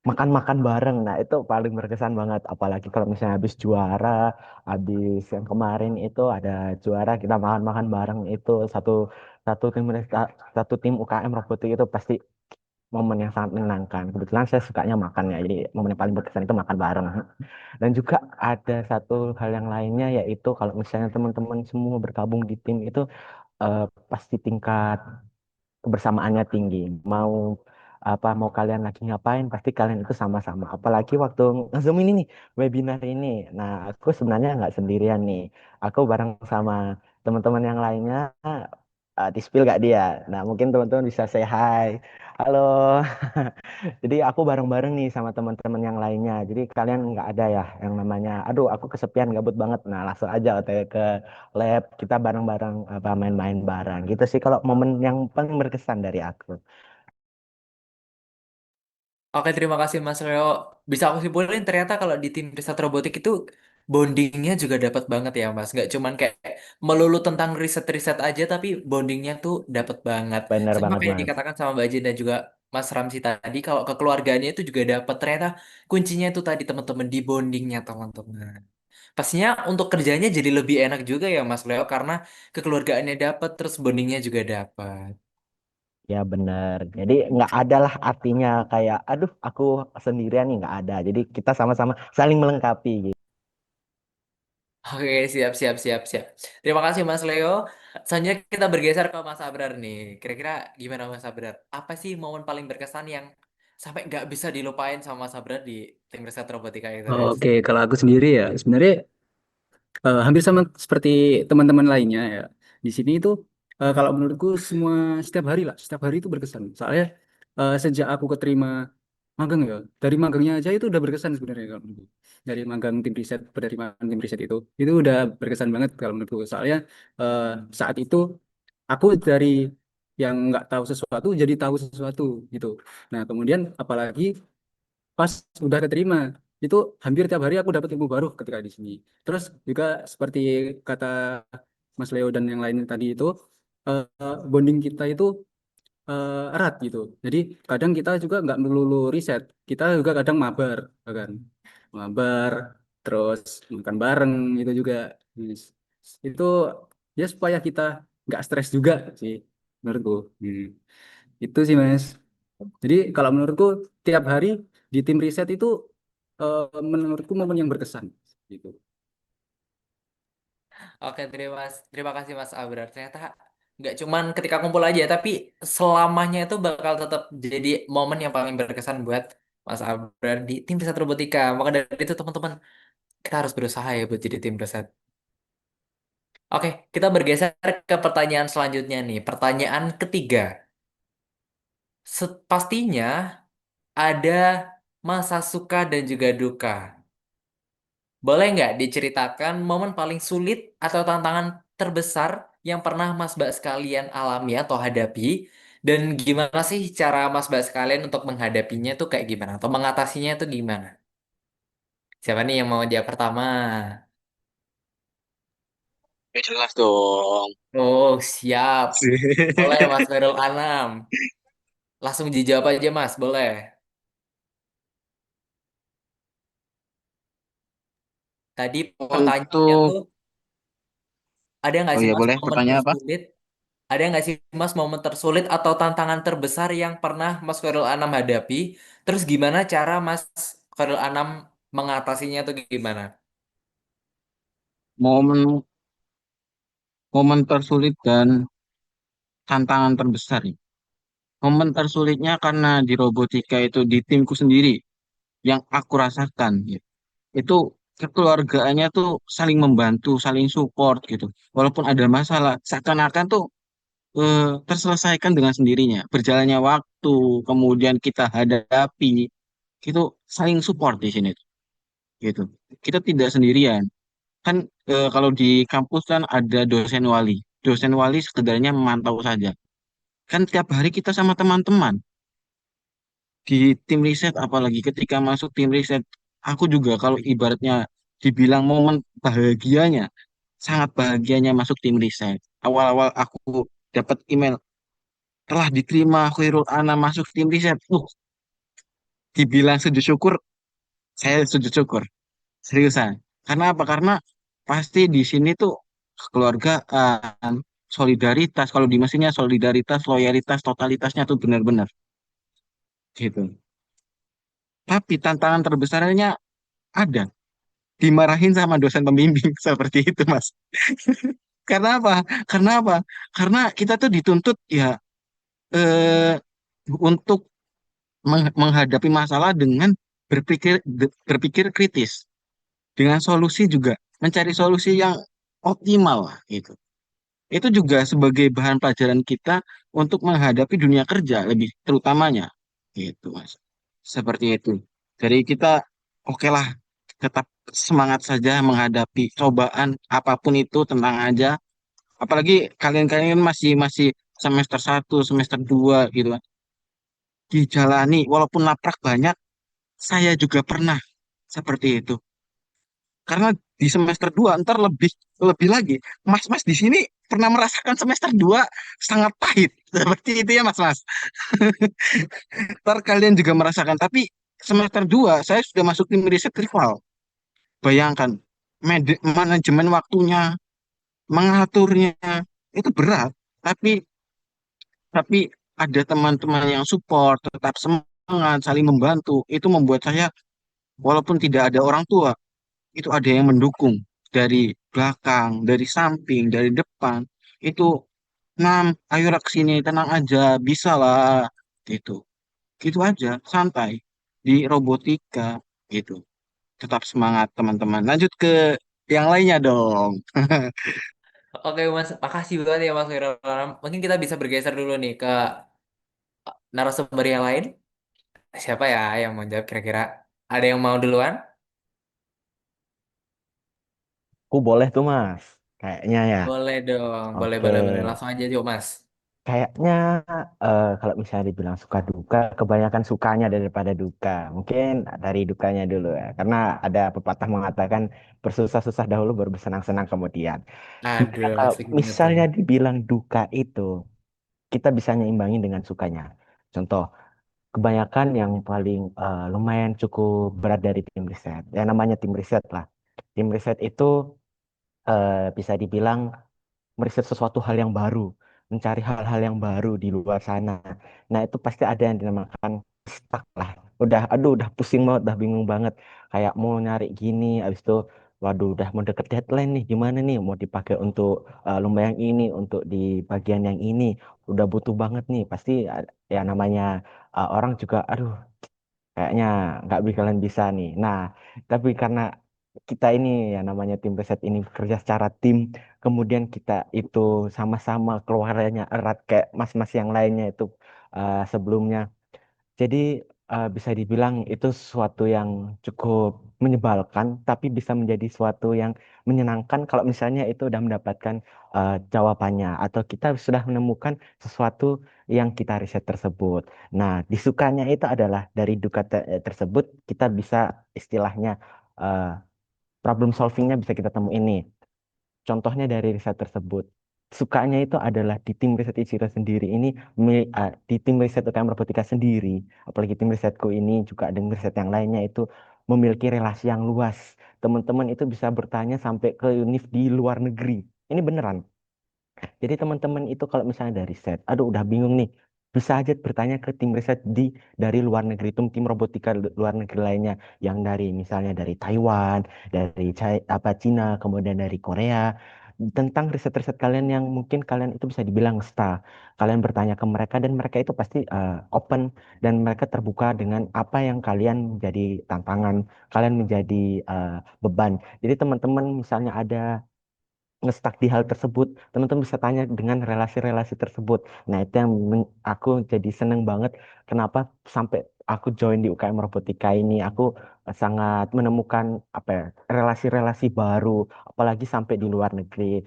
makan-makan bareng. Nah, itu paling berkesan banget. Apalagi kalau misalnya habis juara, habis yang kemarin itu ada juara, kita makan-makan bareng itu satu satu tim satu tim UKM robotik itu pasti momen yang sangat menyenangkan. Kebetulan saya sukanya makan ya, jadi momen yang paling berkesan itu makan bareng. Dan juga ada satu hal yang lainnya yaitu kalau misalnya teman-teman semua bergabung di tim itu eh, pasti tingkat kebersamaannya tinggi. Mau kalian lagi ngapain pasti kalian itu sama-sama. Apalagi waktu Zoom ini nih, webinar ini. Nah, aku sebenarnya nggak sendirian nih. Aku bareng sama teman-teman yang lainnya. Di spill gak dia? Nah, mungkin teman-teman bisa say hi. Halo. Jadi aku bareng-bareng nih sama teman-teman yang lainnya. Jadi kalian nggak ada ya yang namanya, aduh aku kesepian gabut banget. Nah, langsung aja OTW ke lab, kita bareng-bareng apa main-main bareng. Gitu sih kalau momen yang paling berkesan dari aku. Oke, terima kasih Mas Leo. Bisa aku simpulin ternyata kalau di tim riset robotik itu bondingnya juga dapat banget ya Mas. Nggak cuman kayak melulu tentang riset-riset aja, tapi bondingnya tuh dapat banget. Bener Sama banget, kayak Mas. dikatakan sama Mbak Jen dan juga Mas Ramsi tadi, kalau kekeluargaannya itu juga dapat. Ternyata kuncinya itu tadi teman-teman di bondingnya teman-teman. Pastinya untuk kerjanya jadi lebih enak juga ya Mas Leo karena kekeluargaannya dapat, terus bondingnya juga dapat. Ya bener. Jadi nggak ada lah artinya kayak, aduh aku sendirian nih nggak ada. Jadi kita sama-sama saling melengkapi gitu. Oke, siap, siap, siap, siap. Terima kasih Mas Leo. Selanjutnya kita bergeser ke Mas Abrar nih. Kira-kira gimana Mas Abrar? Apa sih momen paling berkesan yang sampai nggak bisa dilupain sama Mas Abrar di tim riset robotika ITS? Oke, kalau aku sendiri ya sebenarnya hampir sama seperti teman-teman lainnya ya. Di sini itu kalau menurutku semua setiap hari lah, setiap hari itu berkesan. Soalnya sejak aku keterima magang ya, dari magangnya aja itu udah berkesan sebenarnya kalau menurutku. Dari magang tim riset, penerimaan tim riset itu udah berkesan banget kalau menurutku. Soalnya eh, saat itu aku dari yang nggak tahu sesuatu jadi tahu sesuatu gitu. Nah, kemudian apalagi pas udah keterima itu hampir tiap hari aku dapat ilmu baru ketika di sini. Terus juga seperti kata Mas Leo dan yang lain tadi itu bonding kita itu erat gitu. Jadi kadang kita juga nggak melulu riset, kita juga kadang mabar, ya kan? Mabar, terus makan bareng itu juga. Yes. Itu ya supaya kita nggak stres juga sih menurutku. Hmm. Itu sih Mas. Jadi kalau menurutku tiap hari di tim riset itu eh, menurutku momen yang berkesan gitu. Oke, terima kasih Mas Abrar. Ternyata nggak cuman ketika kumpul aja, tapi selamanya itu bakal tetap jadi momen yang paling berkesan buat Mas Abrar di tim riset robotika. Maka dari itu teman-teman, kita harus berusaha ya buat jadi tim riset. Oke, kita bergeser ke pertanyaan selanjutnya nih. Pertanyaan ketiga. Pastinya ada masa suka dan juga duka. Boleh nggak diceritakan momen paling sulit atau tantangan terbesar yang pernah Mas Mbak sekalian alami atau hadapi? Dan gimana sih cara Mas Mbak sekalian untuk menghadapinya tuh kayak gimana? Atau mengatasinya tuh gimana? Siapa nih yang mau jawab pertama? Ya jelas dong. Oh, siap. Boleh Mas Khairul Anam. Langsung dijawab aja Mas, boleh. Tadi pertanyaannya Untuk, tuh, ada nggak oh sih ya Mas boleh, momen pertanyaan apa? tersulit? Ada nggak sih Mas momen tersulit atau tantangan terbesar yang pernah Mas Khairul Anam hadapi? Terus gimana cara Mas Khairul Anam mengatasinya tuh gimana? Momen momen tersulit dan tantangan terbesar ya. Momen tersulitnya karena di robotika itu di timku sendiri yang aku rasakan ya. Itu kekeluargaannya tuh saling membantu, saling support gitu. Walaupun ada masalah, seakan-akan tuh terselesaikan dengan sendirinya. Berjalannya waktu, kemudian kita hadapi, itu saling support di sini gitu. Kita tidak sendirian. Kan kalau di kampus kan ada dosen wali. Dosen wali sekedarnya memantau saja. Kan tiap hari kita sama teman-teman di tim riset, apalagi ketika masuk tim riset, aku juga kalau ibaratnya dibilang momen bahagianya, sangat bahagianya masuk tim riset. Awal-awal aku dapat email telah diterima Khairul Anam masuk tim riset. Dibilang sujud syukur, saya sujud syukur. Seriusan. Karena apa? Karena pasti di sini tuh kekeluargaan, solidaritas. Kalau di mesinnya solidaritas, loyalitas, totalitasnya tuh benar-benar gitu. Tapi tantangan terbesarnya ada. Dimarahin sama dosen pembimbing seperti itu, Mas. Karena apa? Karena apa? Karena kita tuh dituntut ya eh, untuk menghadapi masalah dengan berpikir kritis, dengan solusi juga mencari solusi yang optimal lah gitu. Itu juga sebagai bahan pelajaran kita untuk menghadapi dunia kerja lebih terutamanya gitu Mas. Seperti itu. Jadi kita oke lah tetap semangat saja menghadapi cobaan apapun itu, tenang aja. Apalagi kalian-kalian masih masih semester 1 semester 2 gitu kan. Dijalani walaupun naprak banyak, saya juga pernah seperti itu. Karena di semester 2 ntar lebih lebih lagi. Mas-mas di sini pernah merasakan semester 2 sangat pahit. Seperti itu ya Mas-mas. Ntar kalian juga merasakan. Tapi semester 2 saya sudah masuk tim riset rival. Bayangkan, manajemen waktunya, mengaturnya, itu berat. Tapi ada teman-teman yang support, tetap semangat, saling membantu. Itu membuat saya, walaupun tidak ada orang tua, itu ada yang mendukung dari belakang, dari samping, dari depan. Itu, Nam, ayo rak sini, tenang aja, bisa lah, gitu. Gitu aja, santai. Di robotika, gitu. Tetap semangat, teman-teman. Lanjut ke yang lainnya dong. Oke Mas, makasih banget ya Mas Khairul Anam. Mungkin kita bisa bergeser dulu nih ke narasumber yang lain. Siapa ya yang mau jawab kira-kira? Ada yang mau duluan? Aku boleh tuh Mas, kayaknya ya. Boleh dong, boleh, Oke, boleh, boleh. Langsung aja yuk Mas. Kayaknya kalau misalnya dibilang suka duka, kebanyakan sukanya daripada duka. Mungkin dari dukanya dulu ya, karena ada pepatah mengatakan bersusah-susah dahulu baru bersenang-senang kemudian. Gimana Aduh, kalau asik banget tuh. misalnya dibilang duka itu, kita bisa nyimbangin dengan sukanya. Contoh, kebanyakan yang paling lumayan cukup berat dari tim riset. Ya namanya tim riset lah. Tim riset itu bisa dibilang meriset sesuatu hal yang baru, mencari hal-hal yang baru di luar sana. Nah, itu pasti ada yang dinamakan stuck lah. Udah pusing banget, udah bingung banget. Kayak mau nyari gini, habis itu, waduh, udah mau deket deadline nih, gimana nih? Mau dipakai untuk lomba yang ini, untuk di bagian yang ini, udah butuh banget nih. Pasti ya namanya orang juga, aduh, kayaknya nggak bakalan bisa nih. Nah, tapi karena kita ini ya namanya tim riset ini bekerja secara tim, kemudian kita itu sama-sama keluarganya erat kayak mas-mas yang lainnya itu sebelumnya. Jadi bisa dibilang itu suatu yang cukup menyebalkan, tapi bisa menjadi suatu yang menyenangkan kalau misalnya itu sudah mendapatkan jawabannya atau kita sudah menemukan sesuatu yang kita riset tersebut. Nah, disukanya itu adalah dari duka tersebut kita bisa istilahnya eh, problem solvingnya bisa kita temuin nih. Contohnya dari riset tersebut. Sukanya itu adalah di tim riset Ichiro sendiri ini, di tim riset UKM Robotika sendiri, apalagi tim risetku ini juga dengan riset yang lainnya itu memiliki relasi yang luas. Teman-teman itu bisa bertanya sampai ke univ di luar negeri. Ini beneran. Jadi teman-teman itu kalau misalnya dari riset, aduh udah bingung nih, bisa aja bertanya ke tim riset dari luar negeri, tim robotika luar negeri lainnya, yang dari misalnya dari Taiwan, dari Cina, kemudian dari Korea, tentang riset-riset kalian yang mungkin kalian itu bisa dibilang stuck. Kalian bertanya ke mereka dan mereka itu pasti open dan mereka terbuka dengan apa yang kalian menjadi tantangan, kalian menjadi eh, beban. Jadi teman-teman misalnya ada ngestak di hal tersebut, teman-teman bisa tanya dengan relasi-relasi tersebut. Nah, itu yang aku jadi seneng banget. Kenapa sampai aku join di UKM Robotika ini, aku sangat menemukan apa ya, relasi-relasi baru, apalagi sampai di luar negeri,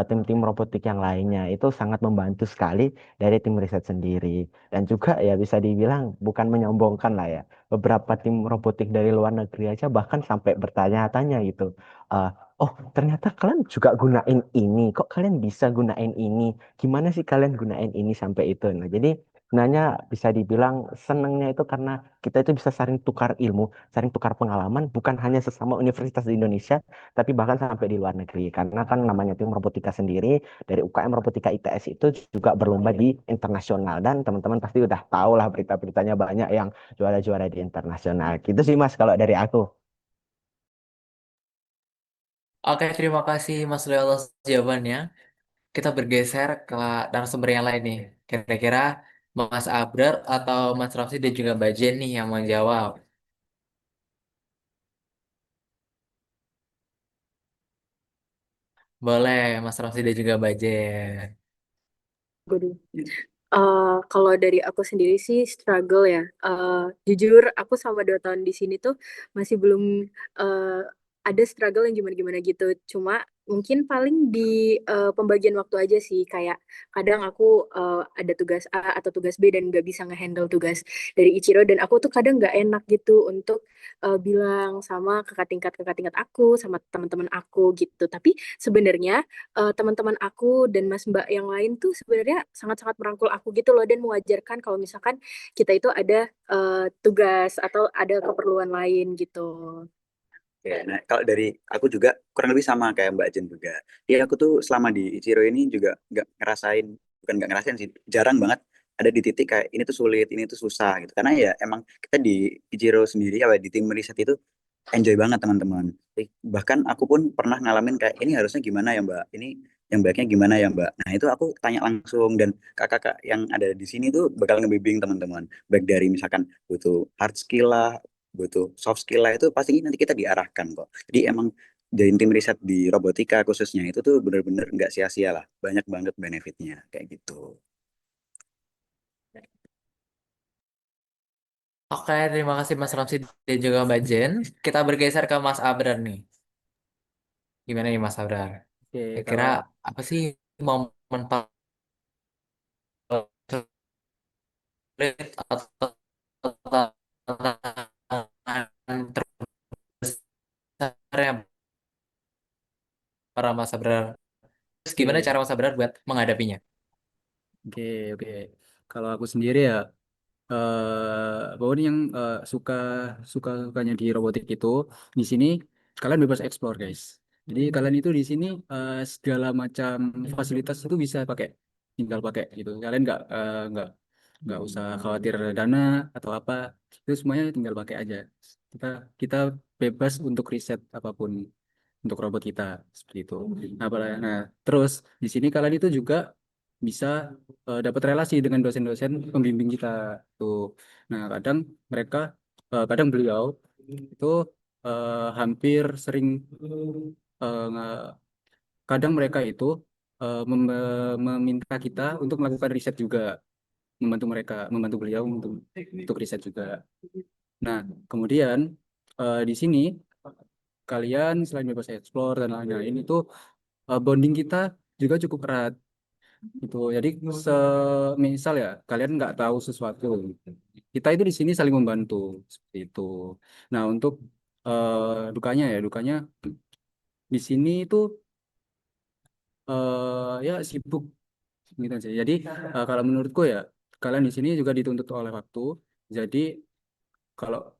tim-tim robotik yang lainnya itu sangat membantu sekali dari tim riset sendiri. Dan juga ya bisa dibilang bukan menyombongkan lah ya, beberapa tim robotik dari luar negeri aja bahkan sampai bertanya-tanya gitu. eh, Oh, ternyata kalian juga gunain ini. Kok kalian bisa gunain ini? Gimana sih kalian gunain ini sampai itu? Nah, jadi sebenarnya bisa dibilang senangnya itu karena kita itu bisa saling tukar ilmu, saling tukar pengalaman, bukan hanya sesama universitas di Indonesia, tapi bahkan sampai di luar negeri. Karena kan namanya tim robotika sendiri, dari UKM Robotika ITS itu juga berlomba di internasional. Dan teman-teman pasti udah tahu lah berita-beritanya banyak yang juara-juara di internasional. Gitu sih Mas kalau dari aku. Oke, terima kasih Mas Leo atas jawabannya. Kita bergeser ke narasumber yang lain nih. Kira-kira Mas Abrar atau Mas Raffi dan juga Mbak Jen nih yang menjawab. Boleh, Mas Raffi dan juga Mbak Jen. Gue dulu. Kalau dari aku sendiri sih struggle ya. Jujur aku sama 2 tahun di sini tuh masih belum eh, ada struggle yang gimana-gimana gitu. Cuma mungkin paling di pembagian waktu aja sih. Kayak kadang aku ada tugas A atau tugas B dan nggak bisa ngehandle tugas dari Ichiro dan aku tuh kadang nggak enak gitu untuk bilang sama kakak tingkat aku, sama teman-teman aku gitu. Tapi sebenarnya teman-teman aku dan Mas Mbak yang lain tuh sebenarnya sangat-sangat merangkul aku gitu loh dan mengajarkan kalau misalkan kita itu ada tugas atau ada keperluan lain gitu. Oke, nah kalau dari aku juga kurang lebih sama kayak Mbak Jen juga. Iya aku tuh selama di Ichiro ini juga nggak ngerasain, bukan nggak ngerasain sih, jarang banget ada di titik kayak ini tuh sulit, ini tuh susah gitu. Karena ya emang kita di Ichiro sendiri, ya di tim riset itu enjoy banget teman-teman. Bahkan aku pun pernah ngalamin kayak ini harusnya gimana ya Mbak, ini yang baiknya gimana ya Mbak. Nah itu aku tanya langsung dan kakak-kakak yang ada di sini tuh bakal ngebimbing teman-teman. Baik dari misalkan butuh hard skill lah, butuh soft skill lah itu pasti nanti kita diarahkan kok. Jadi emang dari tim riset di robotika khususnya itu tuh bener-bener nggak sia-sia lah. Banyak banget benefitnya kayak gitu. Oke, terima kasih Mas Ramsi dan juga Mbak Jen. Kita bergeser ke Mas Abrar nih. Gimana nih Mas Abrar? Oke, Kira-kira kalau apa sih momen atau tantangan terbesar para Mas Abrar. Terus gimana Oke, cara Mas Abrar buat menghadapinya? oke, oke. Kalau aku sendiri ya, bahwa ini yang sukanya di robotik itu di sini kalian bebas explore guys. Jadi kalian itu di sini segala macam fasilitas itu bisa pakai, tinggal pakai gitu. Kalian nggak usah khawatir dana atau apa, itu semuanya tinggal pakai aja. Kita kita bebas untuk riset apapun untuk robot kita seperti itu. Nah, terus di sini kalian itu juga bisa dapat relasi dengan dosen-dosen pembimbing kita tuh. Nah, mereka kadang beliau itu hampir sering kadang mereka itu meminta kita untuk melakukan riset juga, membantu beliau untuk riset juga. Nah, kemudian di sini kalian selain bebas explore dan lain-lain itu bonding kita juga cukup erat gitu. Jadi misal ya kalian nggak tahu sesuatu, kita itu di sini saling membantu seperti itu. Nah, untuk dukanya di sini itu ya sibuk gitu aja. Jadi kalau menurutku ya kalian di sini juga dituntut oleh waktu. Jadi kalau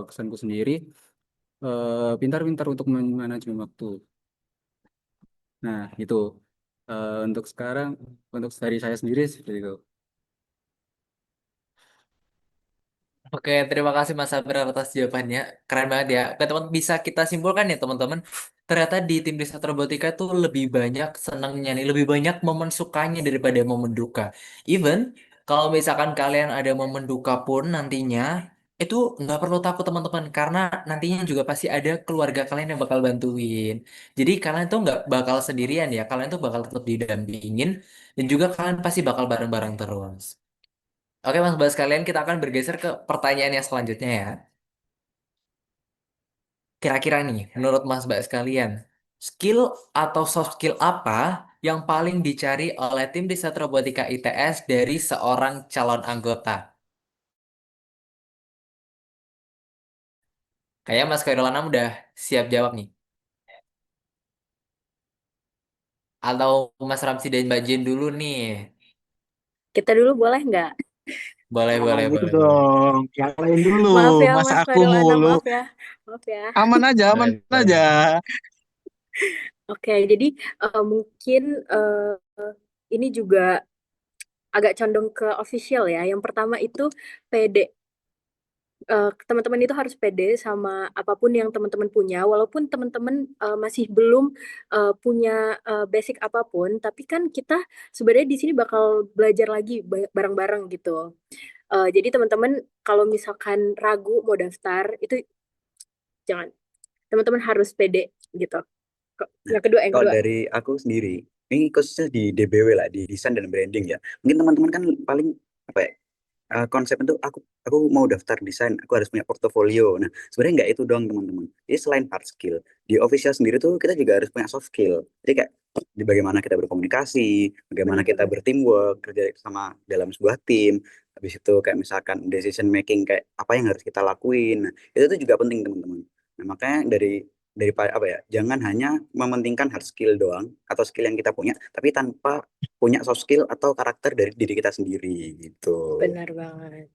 kesanku sendiri pintar-pintar untuk manajemen waktu. Nah, itu untuk sekarang, untuk dari saya sendiri seperti itu. Oke, terima kasih Mas Abrar atas jawabannya. Keren banget ya. Oke, teman bisa kita simpulkan ya teman-teman. Ternyata di tim riset robotika itu lebih banyak senangnya nih, lebih banyak momen sukanya daripada momen duka. Even kalau misalkan kalian ada momen duka pun nantinya itu nggak perlu takut teman-teman karena nantinya juga pasti ada keluarga kalian yang bakal bantuin. Jadi kalian tuh nggak bakal sendirian ya. Kalian tuh bakal tetap didampingin dan juga kalian pasti bakal bareng-bareng terus. Oke Mas Bas, kalian kita akan bergeser ke pertanyaan yang selanjutnya ya. Kira-kira nih, menurut Mas Bas kalian, skill atau soft skill apa yang paling dicari oleh tim riset robotika ITS dari seorang calon anggota? Kayak Mas Khairul Anam udah siap jawab nih. Atau Mas Ramsi dan Mbak Jen dulu nih. Kita dulu boleh nggak? Boleh, Jangan boleh, gitu boleh, boleh. dong. Yang lain dulu. Maaf ya Masa Mas aku Khairul Anam, mulu. maaf ya. Maaf ya. Aman aja, aman Boleh, aja. boleh. Oke, jadi mungkin ini juga agak condong ke official ya. Yang pertama itu PD. Teman-teman itu harus pede sama apapun yang teman-teman punya, walaupun teman-teman masih belum punya basic apapun, tapi kan kita sebenarnya di sini bakal belajar lagi bareng-bareng gitu. Jadi teman-teman kalau misalkan ragu mau daftar itu jangan, teman-teman harus pede gitu. Nah, Yang kalau kedua. dari aku sendiri, ini khususnya di DBW lah, di desain dan branding ya. Mungkin teman-teman kan paling apa ya, konsep itu aku mau daftar desain, aku harus punya portofolio. Nah, sebenarnya nggak itu doang teman-teman. Jadi selain hard skill, di official sendiri tuh kita juga harus punya soft skill. Jadi kayak di bagaimana kita berkomunikasi, bagaimana Benar kita banget. berteamwork, kerja sama dalam sebuah tim. Habis itu kayak misalkan decision making kayak apa yang harus kita lakuin. Nah, itu tuh juga penting teman-teman. Nah, makanya dari apa ya, jangan hanya mementingkan hard skill doang atau skill yang kita punya, tapi tanpa punya soft skill atau karakter dari diri kita sendiri gitu. Benar banget.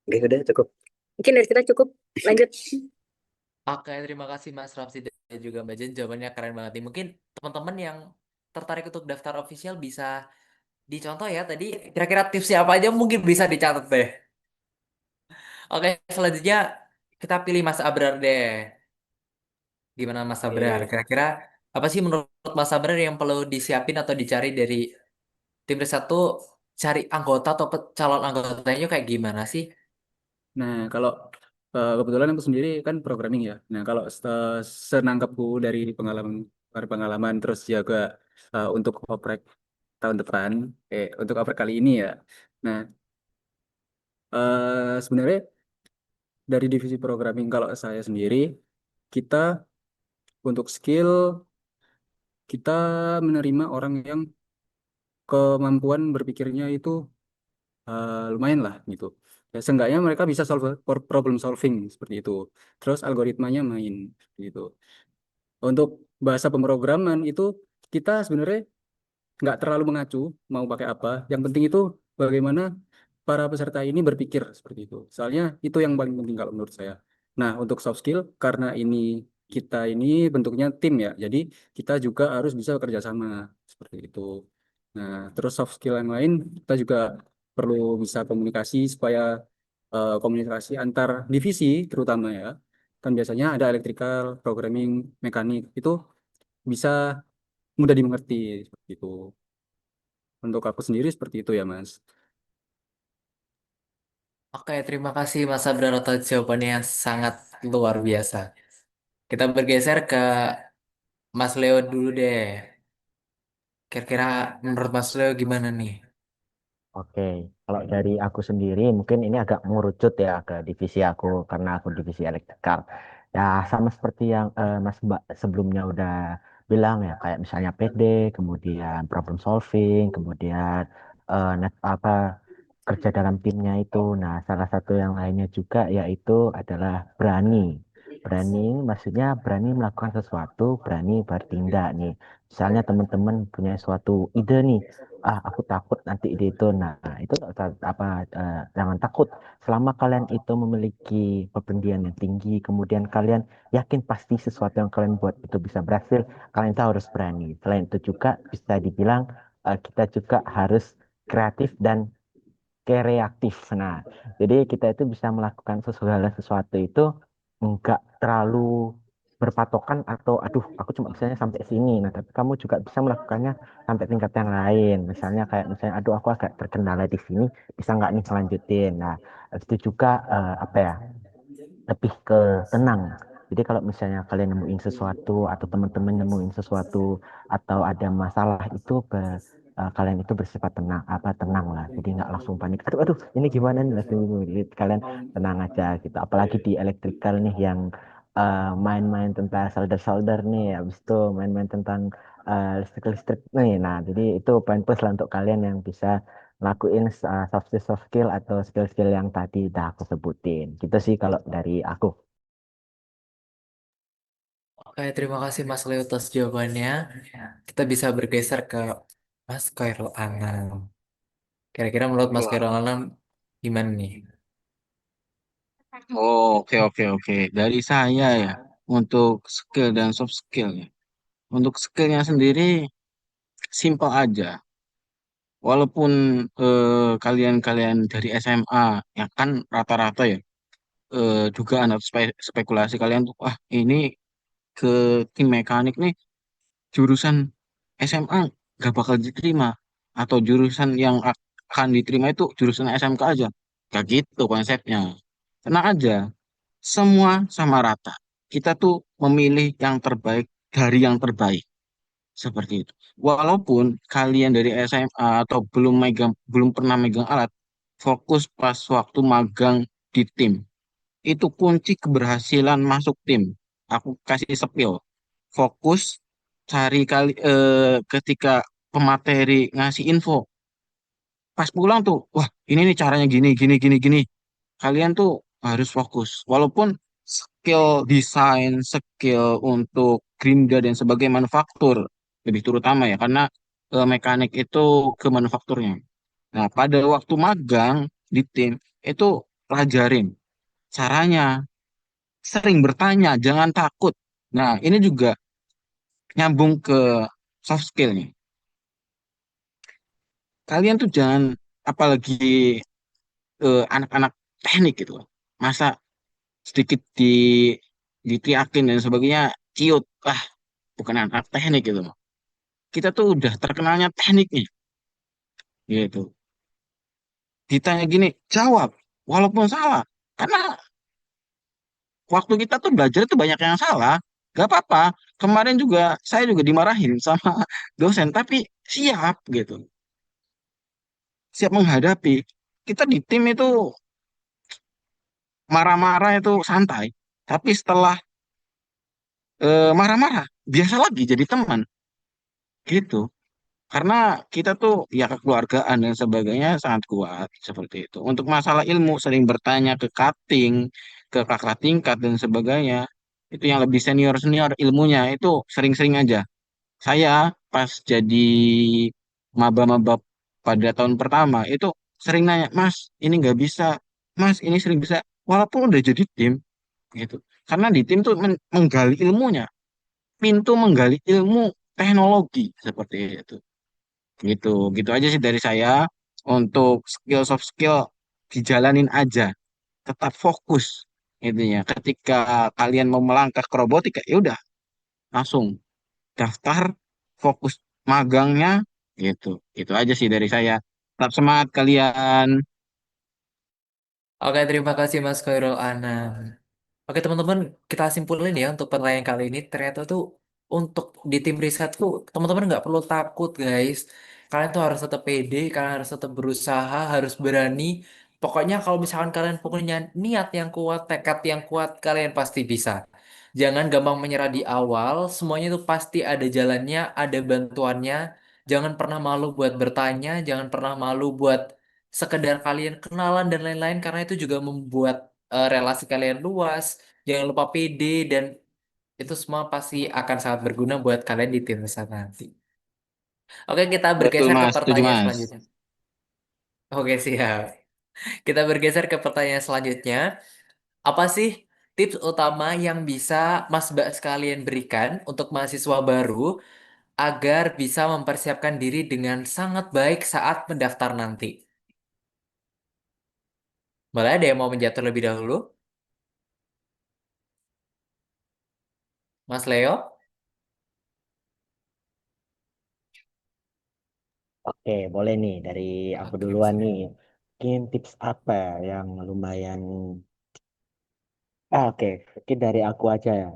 Oke, udah cukup. Mungkin dari kita cukup, lanjut. Oke, terima kasih Mas Ramsi dan juga Mbak Jen. Jawabannya keren banget nih. Mungkin teman-teman yang tertarik untuk daftar official bisa dicontoh ya tadi kira-kira tipsnya apa aja mungkin bisa dicatat deh. Oke, selanjutnya kita pilih Mas Abrar deh. Gimana Mas Abrar? Oke. Kira-kira apa sih menurut Mas Abrar yang perlu disiapin atau dicari dari tim riset tuh cari anggota atau calon anggotanya kayak gimana sih? Nah, kalau kebetulan aku sendiri kan programming ya. Nah, kalau senangkapku dari pengalaman terus juga untuk oprek tahun depan, untuk oprek kali ini ya. Nah, sebenarnya dari divisi programming kalau saya sendiri, kita untuk skill kita menerima orang yang kemampuan berpikirnya itu lumayan lah gitu. Ya seenggaknya mereka bisa problem solving seperti itu. Terus algoritmanya main gitu. Untuk bahasa pemrograman itu kita sebenarnya nggak terlalu mengacu mau pakai apa. Yang penting itu bagaimana para peserta ini berpikir seperti itu. Soalnya itu yang paling penting kalau menurut saya. Nah, untuk soft skill karena kita ini bentuknya tim ya. Jadi kita juga harus bisa bekerja sama seperti itu. Nah, terus soft skill yang lain kita juga perlu bisa komunikasi supaya komunikasi antar divisi terutama ya. Kan biasanya ada electrical, programming, mekanik itu bisa mudah dimengerti seperti itu. Untuk aku sendiri seperti itu ya, Mas. Oke, terima kasih Mas Abrar atas jawabannya yang sangat luar biasa. Kita bergeser ke Mas Leo dulu deh. Kira-kira menurut Mas Leo gimana nih? Oke, kalau dari aku sendiri mungkin ini agak mengerucut ya ke divisi aku karena aku divisi elektrikal. Ya sama seperti yang Mas Mbak sebelumnya udah bilang ya kayak misalnya PD, kemudian problem solving, kemudian net apa kerja dalam timnya itu. Nah, salah satu yang lainnya juga yaitu adalah berani. Berani maksudnya berani melakukan sesuatu, berani bertindak nih. Misalnya teman-teman punya suatu ide nih, aku takut nanti ide itu. Nah, itu apa jangan takut. Selama kalian itu memiliki kependidikan yang tinggi, kemudian kalian yakin pasti sesuatu yang kalian buat itu bisa berhasil, kalian itu harus berani. Selain itu juga bisa dibilang kita juga harus kreatif dan reaktif. Nah, jadi kita itu bisa melakukan sesuatu itu enggak terlalu berpatokan atau aduh aku cuma bisanya sampai sini. Nah, tapi kamu juga bisa melakukannya sampai tingkat yang lain. Misalnya kayak misalnya aduh aku agak terkendala di sini, bisa nggak nih selanjutin. Nah, itu juga apa ya? Lebih ke tenang. Jadi kalau misalnya kalian nemuin sesuatu atau teman-teman nemuin sesuatu atau ada masalah itu kalian itu bersifat tenang apa tenang lah. Jadi nggak langsung panik. Aduh aduh ini gimana nih langsung bingung. Jadi kalian tenang aja gitu. Apalagi di elektrikal nih yang main-main tentang solder-solder nih, habis itu main-main tentang listrik-listrik nih. Nah, jadi itu poin plus lah untuk kalian yang bisa lakuin soft skill atau skill-skill yang tadi udah aku sebutin. Gitu sih kalau dari aku. Oke, terima kasih Mas Leo atas jawabannya. Kita bisa bergeser ke Mas Khairul Anam. Kira-kira menurut Mas Wah, Khairul Anam gimana nih? oke oke oke. Dari saya ya untuk skill dan soft skill ya. Untuk skillnya sendiri simple aja. Walaupun kalian-kalian dari SMA ya kan rata-rata ya dugaan atau spekulasi kalian tuh wah ini ke tim mekanik nih jurusan SMA gak bakal diterima atau jurusan yang akan diterima itu jurusan SMK aja. Gak gitu konsepnya. Tenang aja, semua sama rata. Kita tuh memilih yang terbaik dari yang terbaik. Seperti itu. Walaupun kalian dari SMA atau belum pernah megang alat, fokus pas waktu magang di tim. Itu kunci keberhasilan masuk tim. Aku kasih sepil. Fokus cari ketika pemateri ngasih info. Pas pulang tuh, wah ini nih caranya gini, gini, gini, gini. Kalian tuh harus fokus. Walaupun skill desain, skill untuk gerinda dan sebagai manufaktur lebih terutama ya, karena mekanik itu ke manufakturnya. Nah, pada waktu magang di tim itu pelajarin caranya, sering bertanya, jangan takut. Nah, ini juga nyambung ke soft skill nih. Kalian tuh jangan apalagi anak-anak teknik gitu. Masa sedikit diteriakin dan sebagainya ciut ah bukan anak teknik gitu loh, kita tuh udah terkenalnya teknik nih gitu, ditanya gini jawab walaupun salah karena waktu kita tuh belajar tuh banyak yang salah, gak apa-apa. Kemarin juga saya juga dimarahin sama dosen tapi siap gitu, siap menghadapi. Kita di tim itu marah-marah itu santai, tapi setelah marah-marah biasa lagi jadi teman gitu. karena kita tuh ya kekeluargaan dan sebagainya sangat kuat seperti itu. Untuk masalah ilmu sering bertanya ke cutting, ke kakak tingkat dan sebagainya. Itu yang lebih senior-senior ilmunya itu sering-sering aja. Saya pas jadi maba-maba pada tahun pertama itu sering nanya, Mas, ini nggak bisa. Mas, ini sering bisa. Walaupun udah jadi tim gitu. Karena di tim tuh menggali ilmunya, pintu menggali ilmu teknologi seperti itu. Gitu, gitu aja sih dari saya. Untuk skill soft skill dijalanin aja, tetap fokus intinya. Ketika kalian mau melangkah ke robotika, ya udah langsung daftar, fokus magangnya gitu. Itu aja sih dari saya. Tetap semangat kalian. Oke, terima kasih Mas Khairul Anam. Oke teman-teman, kita simpulin ya untuk pertanyaan kali ini. Ternyata tuh untuk di tim riset tuh teman-teman nggak perlu takut guys. Kalian tuh harus tetap pede, kalian harus tetap berusaha, harus berani. Pokoknya kalau misalkan kalian punya niat yang kuat, tekad yang kuat, kalian pasti bisa. Jangan gampang menyerah di awal. Semuanya tuh pasti ada jalannya, ada bantuannya. Jangan pernah malu buat bertanya, jangan pernah malu buat sekedar kalian kenalan dan lain-lain karena itu juga membuat relasi kalian luas. Jangan lupa PD dan itu semua pasti akan sangat berguna buat kalian di tim besar nanti. Oke, kita Betul bergeser ke Mas, setuju pertanyaan Mas. selanjutnya. Oke, siap. Kita bergeser ke pertanyaan selanjutnya. Apa sih tips utama yang bisa Mas Mbak sekalian berikan untuk mahasiswa baru agar bisa mempersiapkan diri dengan sangat baik saat mendaftar nanti? Boleh ada yang mau menjawab terlebih dahulu? Mas Leo? Oke, boleh nih dari aku Oke, duluan nih. siap. Mungkin tips apa ya yang lumayan. Oke, mungkin dari aku aja ya.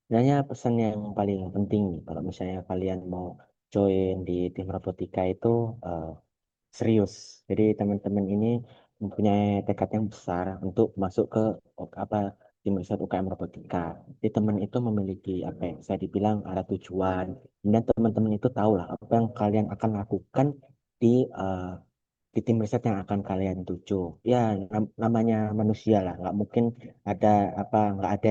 Sebenarnya pesan yang paling penting nih, kalau misalnya kalian mau join di tim robotika itu eh, serius. Jadi teman-teman ini mempunyai tekad yang besar untuk masuk ke apa tim riset UKM robotika. Jadi teman itu memiliki apa yang saya dibilang arah tujuan. Dan teman-teman itu tahu lah apa yang kalian akan lakukan di eh, di tim riset yang akan kalian tuju. Ya, namanya manusia lah, nggak mungkin ada apa, nggak ada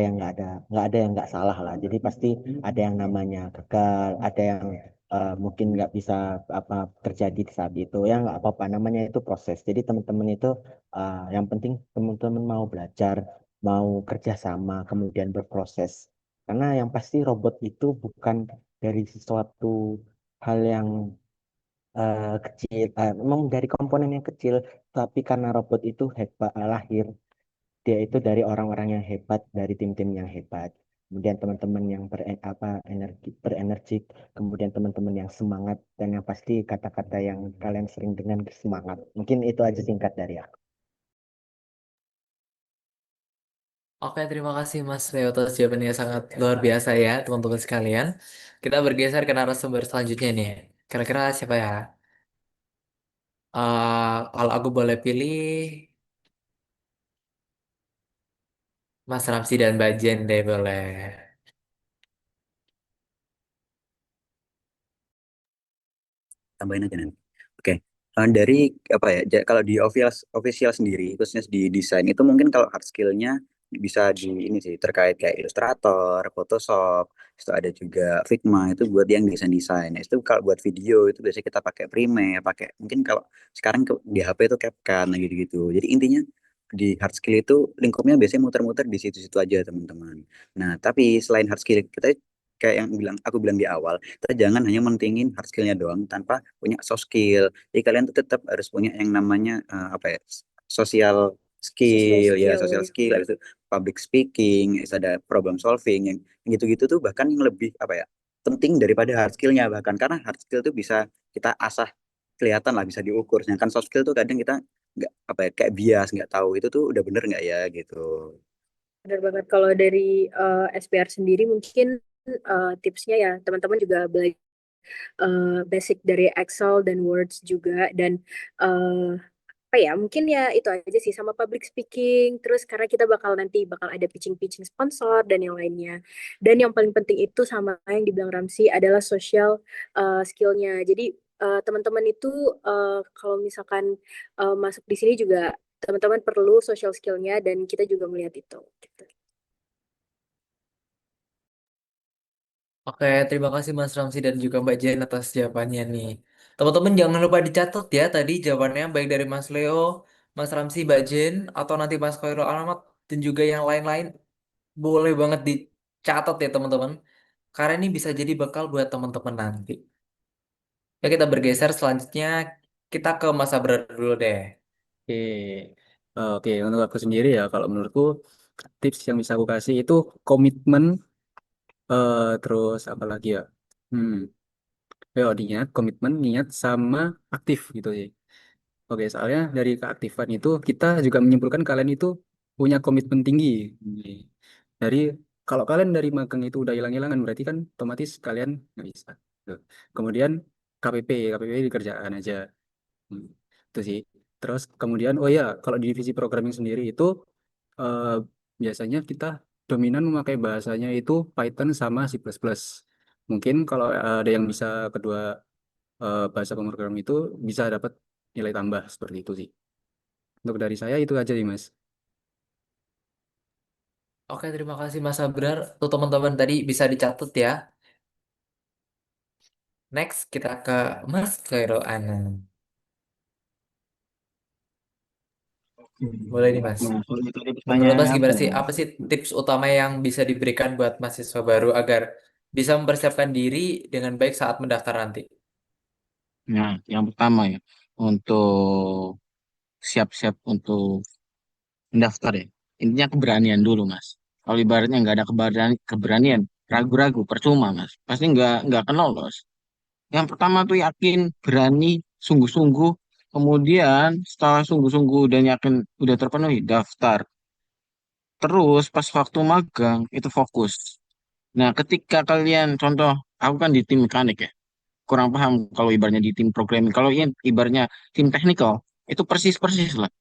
yang nggak salah lah. Jadi pasti ada yang namanya gagal, ada yang mungkin nggak bisa apa terjadi di saat itu. Ya nggak apa-apa, namanya itu proses. Jadi teman-teman itu yang penting teman-teman mau belajar, mau kerjasama, kemudian berproses. Karena yang pasti robot itu bukan dari sesuatu hal yang kecil, memang dari komponen yang kecil, tapi karena robot itu hebat, lahir, dia itu dari orang-orang yang hebat, dari tim-tim yang hebat. Kemudian teman-teman yang berenergi, kemudian teman-teman yang semangat, dan yang pasti kata-kata yang kalian sering dengan semangat. Mungkin itu aja singkat dari aku. Oke, terima kasih Mas Leo atas jawabannya sangat luar biasa ya, teman-teman sekalian. Kita bergeser ke narasumber selanjutnya nih. Kira-kira siapa ya? Kalau aku boleh pilih Mas Ramsi dan Mbak Jen deh boleh. Tambahin aja nanti. Oke. Dari apa ya? Kalau di official sendiri, khususnya di desain itu mungkin kalau hard skill-nya bisa di ini sih terkait kayak Illustrator, Photoshop, itu ada juga Figma itu buat yang desain-desain. Nah, itu kalau buat video itu biasanya kita pakai Premiere, pakai mungkin kalau sekarang di HP itu CapCut nah gitu-gitu. Jadi intinya di hard skill itu lingkupnya biasanya muter-muter di situ-situ aja teman-teman. Nah, tapi selain hard skill kita kayak yang aku bilang di awal, kita jangan hanya mentingin hard skillnya doang tanpa punya soft skill. Jadi kalian tuh tetap harus punya yang namanya apa ya, sosial Social skill ya, skill sosial ya. skill, habis itu public speaking, habis ada problem solving yang gitu-gitu tuh bahkan yang lebih apa ya, penting daripada hard skillnya, bahkan karena hard skill tuh bisa kita asah, kelihatan lah, bisa diukur. Sedangkan soft skill tuh kadang kita nggak apa ya, kayak bias, nggak tahu itu tuh udah bener nggak ya gitu. Benar banget. Kalau dari SPR sendiri mungkin tipsnya ya teman-teman juga belajar basic dari Excel dan Words juga dan eh, apa ya, mungkin ya itu aja sih, sama public speaking, terus karena kita nanti bakal ada pitching-pitching sponsor dan yang lainnya. Dan yang paling penting itu sama yang dibilang Ramsi adalah social skillnya. Jadi teman-teman itu kalau misalkan masuk di sini juga teman-teman perlu social skillnya dan kita juga melihat itu. Gitu. Oke, terima kasih Mas Ramsi dan juga Mbak Jen atas jawabannya nih. Teman-teman jangan lupa dicatat ya tadi jawabannya baik dari Mas Leo, Mas Ramsi, Mbak Jen, atau nanti Mas Khairul Alamat dan juga yang lain-lain. Boleh banget dicatat ya teman-teman. Karena ini bisa jadi bekal buat teman-teman nanti. Ya kita bergeser selanjutnya kita ke Mas Abrar dulu deh. Oke, oke. Untuk aku sendiri ya, kalau menurutku tips yang bisa aku kasih itu komitmen, terus apa lagi ya? Hmm, niat, komitmen, niat, sama aktif gitu sih. Oke, soalnya dari keaktifan itu kita juga menyimpulkan kalian itu punya komitmen tinggi. Dari kalau kalian dari magang itu udah hilang-hilangan berarti kan otomatis kalian nggak bisa. Tuh. Kemudian KPP di kerjaan aja. Hmm, Itu sih. Terus kemudian oh ya, kalau di divisi programming sendiri itu eh, biasanya kita dominan memakai bahasanya itu Python sama C++. Mungkin kalau ada yang bisa kedua bahasa pemrograman itu bisa dapat nilai tambah seperti itu sih. Untuk dari saya itu aja sih Mas. Oke, terima kasih Mas Abrar. Tuh teman-teman tadi bisa dicatat ya. Next kita ke Mas Khairul Anam. Boleh nih Mas. Nah, kalau tadi Menurut Mas pertanyaannya apa gimana sih? ya? Apa sih tips utama yang bisa diberikan buat mahasiswa baru agar bisa mempersiapkan diri dengan baik saat mendaftar nanti? Nah, yang pertama ya, untuk siap-siap untuk mendaftar ya. Intinya keberanian dulu, Mas. Kalau ibaratnya nggak ada keberanian, ragu-ragu, percuma, Mas. Pasti nggak akan lolos. Yang pertama tuh yakin, berani, sungguh-sungguh. Kemudian setelah sungguh-sungguh dan yakin udah terpenuhi, daftar. Terus pas waktu magang itu fokus. Nah, ketika kalian contoh, aku kan di tim mekanik ya, kurang paham kalau ibaratnya di tim programming. Kalau ini ibaratnya tim technical, itu persis-persis lah.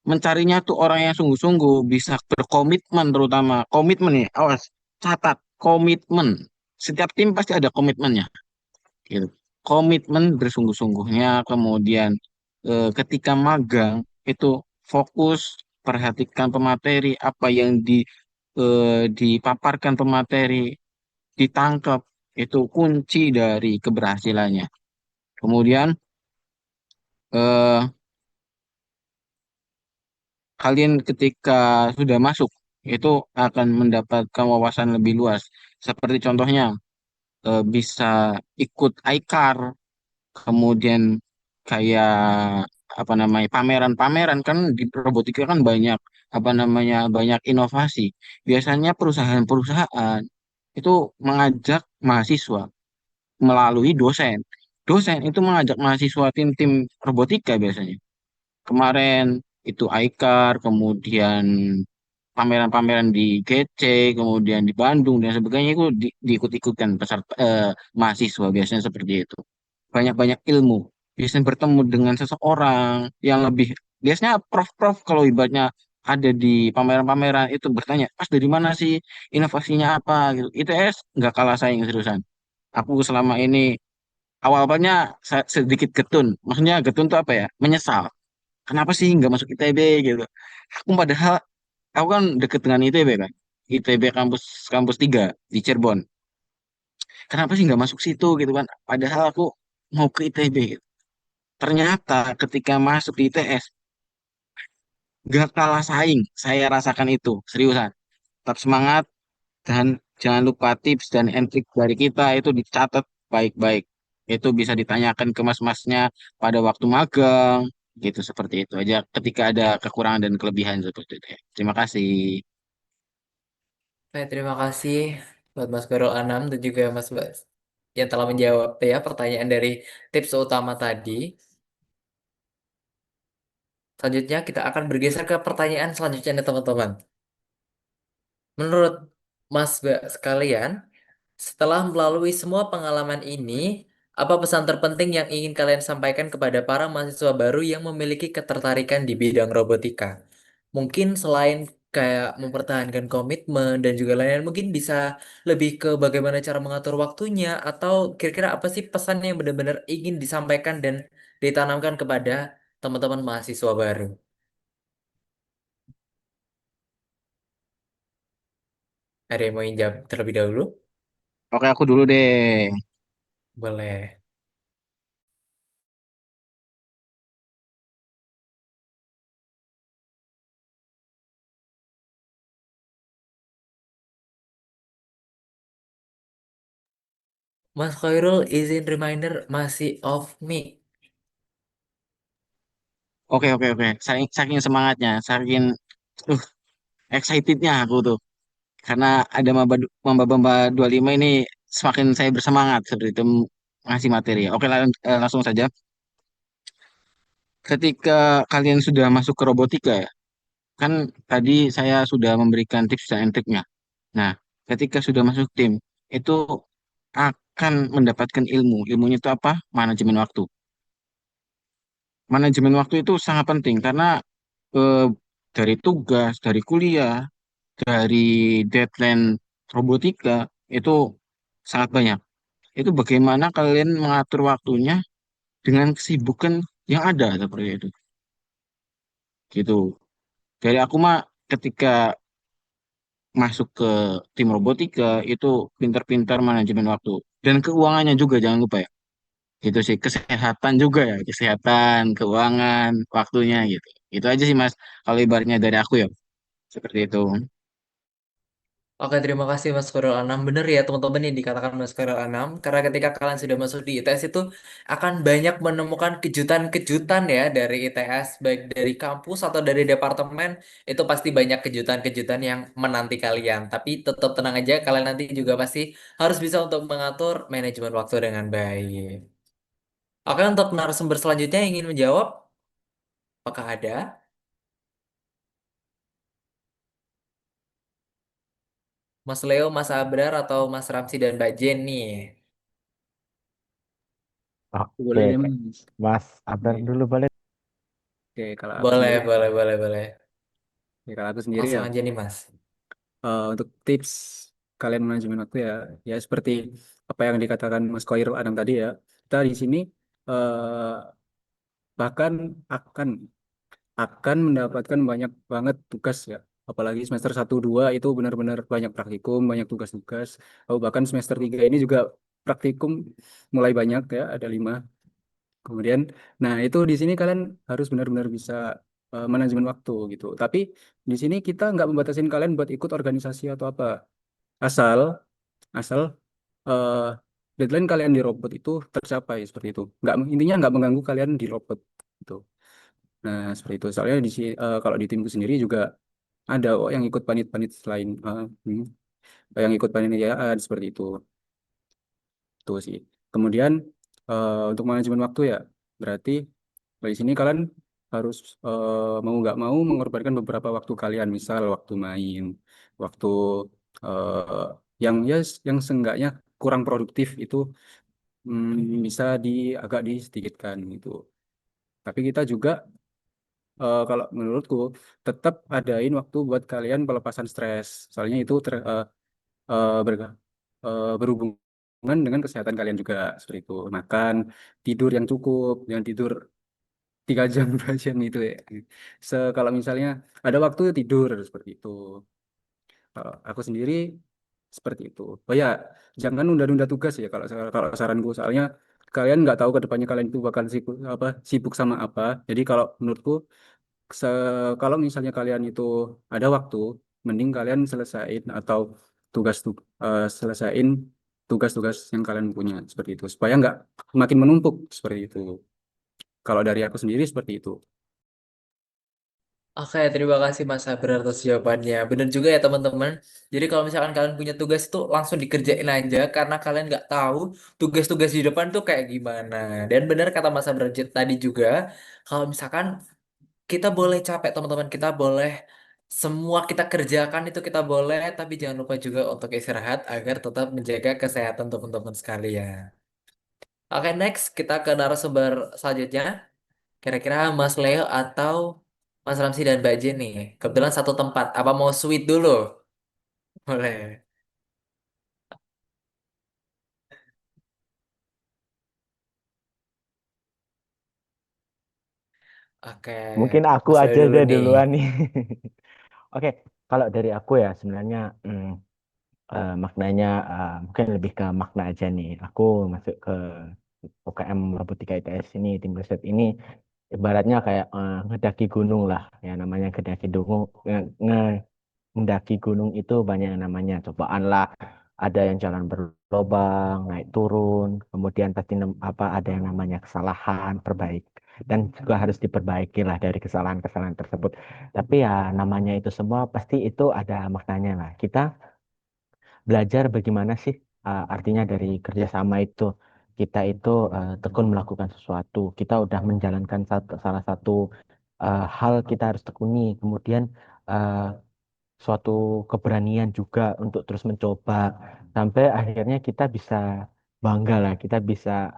Mencarinya tuh orang yang sungguh-sungguh, bisa berkomitmen terutama. Komitmen nih, awas, catat, komitmen. Setiap tim pasti ada komitmennya. Gitu. Komitmen bersungguh-sungguhnya, kemudian ketika magang itu fokus perhatikan pemateri apa yang dipaparkan pemateri ditangkap itu kunci dari keberhasilannya. Kemudian eh, kalian ketika sudah masuk itu akan mendapatkan wawasan lebih luas. Seperti contohnya bisa ikut iCar, kemudian kayak apa namanya pameran-pameran kan di robotika kan banyak apa namanya banyak inovasi. Biasanya perusahaan-perusahaan itu mengajak mahasiswa melalui dosen. Dosen itu mengajak mahasiswa tim-tim robotika biasanya. Kemarin itu iCar, kemudian pameran-pameran di GC, kemudian di Bandung dan sebagainya itu diikut-ikutkan peserta mahasiswa biasanya seperti itu. Banyak-banyak ilmu, biasanya bertemu dengan seseorang yang lebih biasanya prof-prof kalau ibaratnya ada di pameran-pameran itu bertanya, Mas dari mana sih inovasinya apa gitu. ITS nggak kalah saing seriusan. Aku selama ini awalnya sedikit getun. Maksudnya getun tuh apa ya? Menyesal. Kenapa sih nggak masuk ITB gitu? Aku padahal aku kan deket dengan ITB kan. ITB kampus kampus 3 di Cirebon. Kenapa sih nggak masuk situ gitu kan? Padahal aku mau ke ITB gitu. Ternyata ketika masuk di ITS nggak kalah saing. Saya rasakan itu seriusan. Tetap semangat dan jangan lupa tips dan trik dari kita itu dicatat baik-baik. Itu bisa ditanyakan ke mas-masnya pada waktu magang gitu seperti itu aja ketika ada kekurangan dan kelebihan seperti itu ya. Terima kasih. Baik, terima kasih buat Mas Khairul Anam dan juga Mas Bas yang telah menjawab ya pertanyaan dari tips utama tadi. Selanjutnya kita akan bergeser ke pertanyaan selanjutnya nih teman-teman. Menurut Mas Mbak sekalian, setelah melalui semua pengalaman ini, Apa pesan terpenting yang ingin kalian sampaikan kepada para mahasiswa baru yang memiliki ketertarikan di bidang robotika? Mungkin selain kayak mempertahankan komitmen dan juga lain-lain, mungkin bisa lebih ke bagaimana cara mengatur waktunya atau kira-kira apa sih pesan yang benar-benar ingin disampaikan dan ditanamkan kepada teman-teman mahasiswa baru? Ada yang mau jawab terlebih dahulu? Oke, aku dulu deh. Boleh. Mas Khairul izin reminder masih off mic. Oke, oke, oke. Saking semangatnya, saking uh, excitednya aku tuh. Karena ada Mamba-Mamba 25 ini semakin saya bersemangat seperti itu ngasih materi. Oke, langsung saja. Ketika kalian sudah masuk ke robotika ya, kan tadi saya sudah memberikan tips dan triknya. Nah, ketika sudah masuk tim, itu akan mendapatkan ilmu. Ilmunya itu apa? Manajemen waktu. Manajemen waktu itu sangat penting karena eh, dari tugas, dari kuliah, dari deadline robotika itu sangat banyak. Itu bagaimana kalian mengatur waktunya dengan kesibukan yang ada seperti itu. Gitu. Dari aku mah ketika masuk ke tim robotika itu pintar-pintar manajemen waktu dan keuangannya juga jangan lupa ya. Itu sih kesehatan juga ya, kesehatan, keuangan, waktunya gitu. Itu aja sih Mas kalau ibaratnya dari aku ya. Seperti itu. Oke, terima kasih Mas Khairul Anam. Bener ya teman-teman yang dikatakan Mas Khairul Anam. Karena ketika kalian sudah masuk di ITS itu akan banyak menemukan kejutan-kejutan ya dari ITS. Baik dari kampus atau dari departemen. Itu pasti banyak kejutan-kejutan yang menanti kalian. Tapi tetap tenang aja, kalian nanti juga pasti harus bisa untuk mengatur manajemen waktu dengan baik. Oke, untuk narasumber selanjutnya yang ingin menjawab, apakah ada? Mas Leo, Mas Abrar, atau Mas Ramsi dan Mbak Jenny? Oke, Boleh deh, Mas. Mas Abrar Oke, dulu boleh. Oke, kalau aku Boleh, sendiri, boleh, boleh, boleh. ya kalau aku sendiri Langsung ya, aja nih, Mas. untuk tips kalian manajemen waktu ya, ya seperti apa yang dikatakan Mas Koirul Adam tadi ya, kita di sini eh, bahkan akan akan mendapatkan banyak banget tugas ya. Apalagi semester 1 2 itu benar-benar banyak praktikum, banyak tugas-tugas. Oh, bahkan semester 3 ini juga praktikum mulai banyak ya, ada 5. Kemudian, nah itu di sini kalian harus benar-benar bisa manajemen waktu gitu. Tapi di sini kita nggak membatasin kalian buat ikut organisasi atau apa. Asal, asal eh, deadline kalian di robot itu tercapai seperti itu. Nggak, intinya nggak mengganggu kalian di robot gitu. Nah, seperti itu. Soalnya kalau di timku sendiri juga ada kok yang ikut panit-panit selain yang ikut panitiaan seperti itu sih. Kemudian untuk manajemen waktu ya, berarti di sini kalian harus mau nggak mau mengorbankan beberapa waktu kalian, misal waktu main, waktu eh, yang ya yang seenggaknya kurang produktif itu bisa agak disedikitkan gitu. Tapi kita juga kalau menurutku tetap adain waktu buat kalian pelepasan stres. Soalnya itu berhubungan dengan kesehatan kalian juga seperti itu. Makan, tidur yang cukup, jangan tidur 3 jam 2 jam itu ya. Kalau misalnya ada waktu tidur seperti itu. Kalau aku sendiri seperti itu. Oh ya, jangan nunda-nunda tugas ya kalau saranku. Soalnya kalian nggak tahu ke depannya kalian itu bakal sibuk sama apa. Jadi kalau menurutku kalau misalnya kalian itu ada waktu, mending kalian selesaiin atau selesaiin tugas-tugas yang kalian punya seperti itu supaya nggak makin menumpuk seperti itu. Kalau dari aku sendiri seperti itu. Oke, terima kasih Mas Abrar atas jawabannya. Bener juga ya teman-teman. Jadi kalau misalkan kalian punya tugas itu langsung dikerjain aja karena kalian nggak tahu tugas-tugas di depan tuh kayak gimana. Dan bener kata Mas Abrar tadi juga, kalau misalkan kita boleh capek teman-teman, kita boleh semua kita kerjakan itu kita boleh, tapi jangan lupa juga untuk istirahat agar tetap menjaga kesehatan teman-teman sekalian. Oke, next kita ke narasumber selanjutnya. Kira-kira Mas Leo atau Mas Ramsi dan Mbak Jen nih. Kebetulan satu tempat. Apa mau sweet dulu? Boleh. Oke, Mungkin aku Mas Leo aja dulu deh nih. duluan nih. Oke, kalau dari aku ya sebenarnya maknanya mungkin lebih ke makna aja nih. Aku masuk ke UKM Robotika ITS ini, tim riset ini ibaratnya kayak ngedaki gunung lah. Ya namanya ngedaki gunung, mendaki gunung itu banyak yang namanya cobaan lah. Ada yang jalan berlobang, naik turun, kemudian pasti apa ada yang namanya kesalahan, perbaik dan juga harus diperbaiki lah dari kesalahan-kesalahan tersebut. Tapi ya namanya itu semua pasti itu ada maknanya lah. Kita belajar bagaimana sih artinya dari kerjasama itu. Kita itu tekun melakukan sesuatu. Kita udah menjalankan salah satu hal kita harus tekuni. Kemudian eh, suatu keberanian juga untuk terus mencoba sampai akhirnya kita bisa bangga lah, kita bisa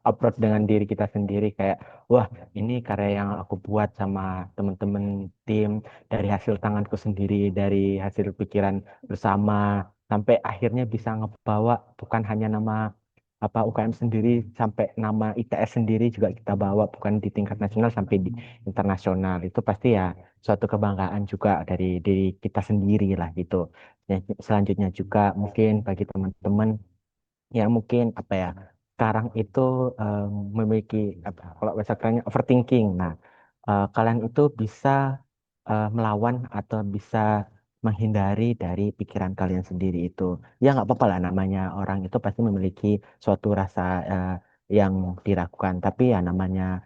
upload dengan diri kita sendiri kayak wah ini karya yang aku buat sama teman-teman tim dari hasil tanganku sendiri, dari hasil pikiran bersama sampai akhirnya bisa ngebawa bukan hanya nama apa UKM sendiri sampai nama ITS sendiri juga kita bawa bukan di tingkat nasional sampai di internasional itu pasti ya suatu kebanggaan juga dari diri kita sendiri lah gitu. Ya, selanjutnya juga mungkin bagi teman-teman ya mungkin apa ya sekarang itu memiliki apa kalau bahasa kerennya overthinking. Nah, kalian itu bisa melawan atau bisa menghindari dari pikiran kalian sendiri itu. Ya nggak apa-apa lah namanya orang itu pasti memiliki suatu rasa yang diragukan. Tapi ya namanya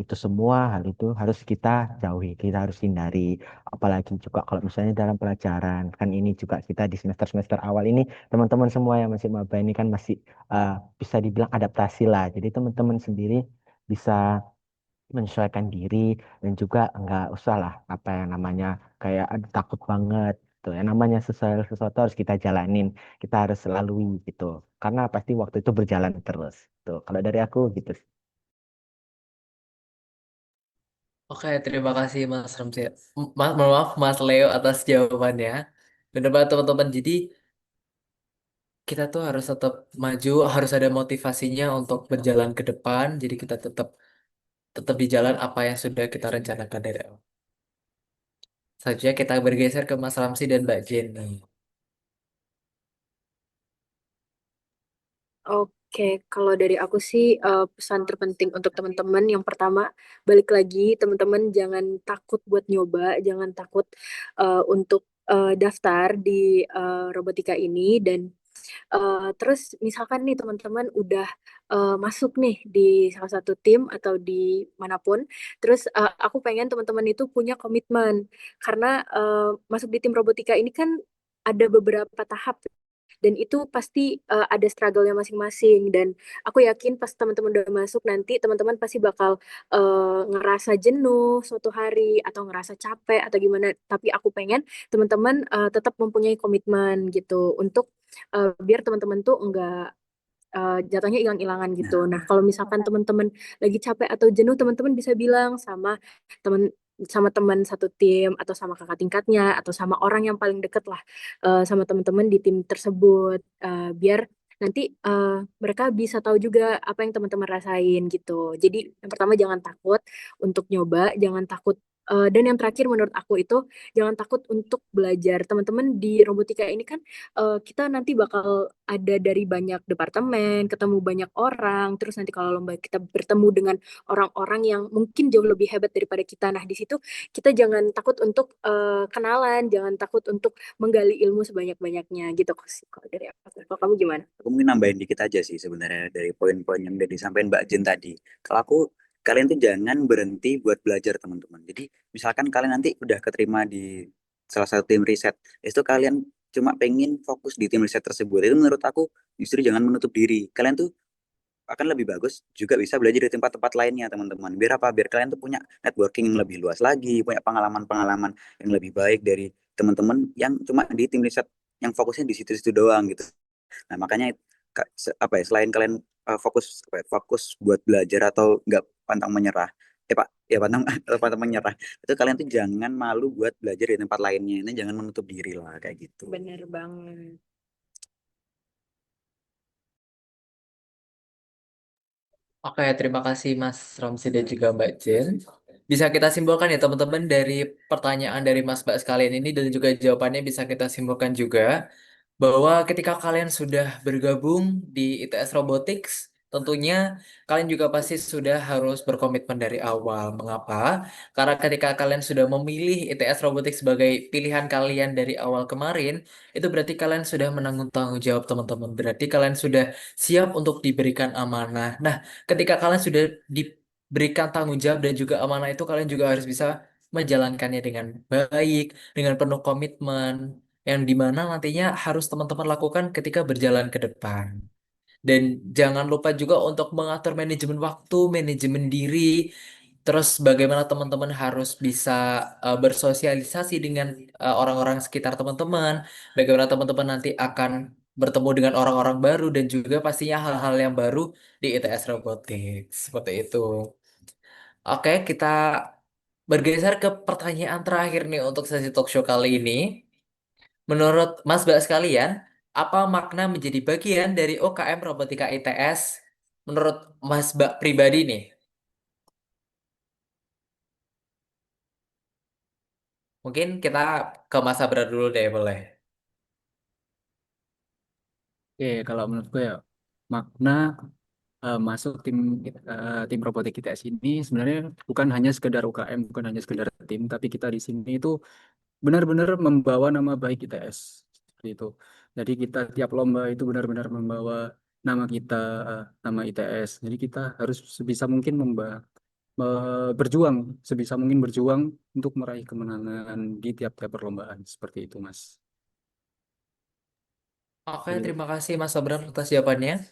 itu semua hal itu harus kita jauhi, kita harus hindari. Apalagi juga kalau misalnya dalam pelajaran kan ini juga kita di semester-semester awal ini teman-teman semua yang masih maba ini kan masih uh, bisa dibilang adaptasi lah. Jadi teman-teman sendiri bisa menyesuaikan diri dan juga nggak usah lah apa yang namanya kayak aduh, takut banget tuh yang namanya sesuatu harus kita jalanin kita harus lalui gitu karena pasti waktu itu berjalan terus tuh kalau dari aku gitu. Oke, terima kasih Mas Ramsi. Maaf Mas Leo atas jawabannya. Benar banget teman-teman. Jadi kita tuh harus tetap maju, harus ada motivasinya untuk berjalan ke depan. Jadi kita tetap tetap di jalan apa yang sudah kita rencanakan dari awal. Selanjutnya kita bergeser ke Mas Ramsi dan Mbak Jenny. Oke, kalau dari aku sih pesan terpenting untuk teman-teman yang pertama balik lagi teman-teman jangan takut buat nyoba, jangan takut untuk daftar di robotika ini dan terus misalkan nih teman-teman udah masuk nih di salah satu tim atau di manapun, terus aku pengen teman-teman itu punya komitmen karena masuk di tim robotika ini kan ada beberapa tahap dan itu pasti ada struggle-nya masing-masing dan aku yakin pas teman-teman udah masuk nanti teman-teman pasti bakal ngerasa jenuh suatu hari atau ngerasa capek atau gimana tapi aku pengen teman-teman tetap mempunyai komitmen gitu untuk biar teman-teman tuh enggak jatuhnya hilang-hilangan gitu. Nah, kalau misalkan teman-teman lagi capek atau jenuh, teman-teman bisa bilang teman sama teman satu tim atau sama kakak tingkatnya atau sama orang yang paling deket lah sama teman-teman di tim tersebut biar nanti mereka bisa tahu juga apa yang teman-teman rasain gitu. Jadi yang pertama jangan takut untuk nyoba, jangan takut dan yang terakhir menurut aku itu jangan takut untuk belajar. Teman-teman di robotika ini kan kita nanti bakal ada dari banyak departemen, ketemu banyak orang, terus nanti kalau lomba kita bertemu dengan orang-orang yang mungkin jauh lebih hebat daripada kita. Nah, di situ kita jangan takut untuk kenalan, jangan takut untuk menggali ilmu sebanyak-banyaknya gitu sih kalau dari aku. Kalau kamu gimana? Aku mungkin nambahin dikit aja sih sebenarnya dari poin-poin yang udah disampaikan Mbak Jen tadi. Kalau aku, kalian tuh jangan berhenti buat belajar teman-teman. Jadi misalkan kalian nanti udah keterima di salah satu tim riset, itu kalian cuma pengen fokus di tim riset tersebut. Itu menurut aku justru jangan menutup diri. Kalian tuh akan lebih bagus juga bisa belajar di tempat-tempat lainnya teman-teman. Biar apa? Biar kalian tuh punya networking yang lebih luas lagi, punya pengalaman-pengalaman yang lebih baik dari teman-teman yang cuma di tim riset yang fokusnya di situ-situ doang gitu. Nah, makanya apa ya, selain kalian fokus apa ya, fokus buat belajar atau nggak pantang menyerah, Pak, ya pantang pantang menyerah, itu kalian tuh jangan malu buat belajar di tempat lainnya, ini jangan menutup diri lah kayak gitu. Bener banget. Oke, terima kasih Mas Ramsi dan juga Mbak Jen. Bisa kita simpulkan ya teman-teman dari pertanyaan dari Mas Mbak sekalian ini dan juga jawabannya bisa kita simpulkan juga bahwa ketika kalian sudah bergabung di ITS Robotics, tentunya kalian juga pasti sudah harus berkomitmen dari awal. Mengapa? Karena ketika kalian sudah memilih ITS Robotics sebagai pilihan kalian dari awal kemarin, itu berarti kalian sudah menanggung tanggung jawab teman-teman. Berarti kalian sudah siap untuk diberikan amanah. Nah, ketika kalian sudah diberikan tanggung jawab dan juga amanah itu, kalian juga harus bisa menjalankannya dengan baik, dengan penuh komitmen, yang dimana nantinya harus teman-teman lakukan ketika berjalan ke depan. Dan jangan lupa juga untuk mengatur manajemen waktu, manajemen diri, terus bagaimana teman-teman harus bisa bersosialisasi dengan orang-orang sekitar teman-teman, bagaimana teman-teman nanti akan bertemu dengan orang-orang baru dan juga pastinya hal-hal yang baru di ITS Robotics. Seperti itu. Oke, kita bergeser ke pertanyaan terakhir nih untuk sesi talk show kali ini. Menurut Mas Mbak sekalian, apa makna menjadi bagian dari UKM Robotika ITS? Menurut Mas Mbak pribadi nih, mungkin kita ke Mas Abrar dulu deh, boleh. Oke, kalau menurutku ya makna masuk tim robotik ITS ini sebenarnya bukan hanya sekedar UKM, bukan hanya sekedar tim, tapi kita di sini itu benar-benar membawa nama baik ITS seperti itu. Jadi kita tiap lomba itu benar-benar membawa nama kita, nama ITS. Jadi kita harus sebisa mungkin berjuang, sebisa mungkin berjuang untuk meraih kemenangan di tiap-tiap perlombaan seperti itu, Mas. Oke, Jadi, terima kasih Mas Abrar atas jawabannya.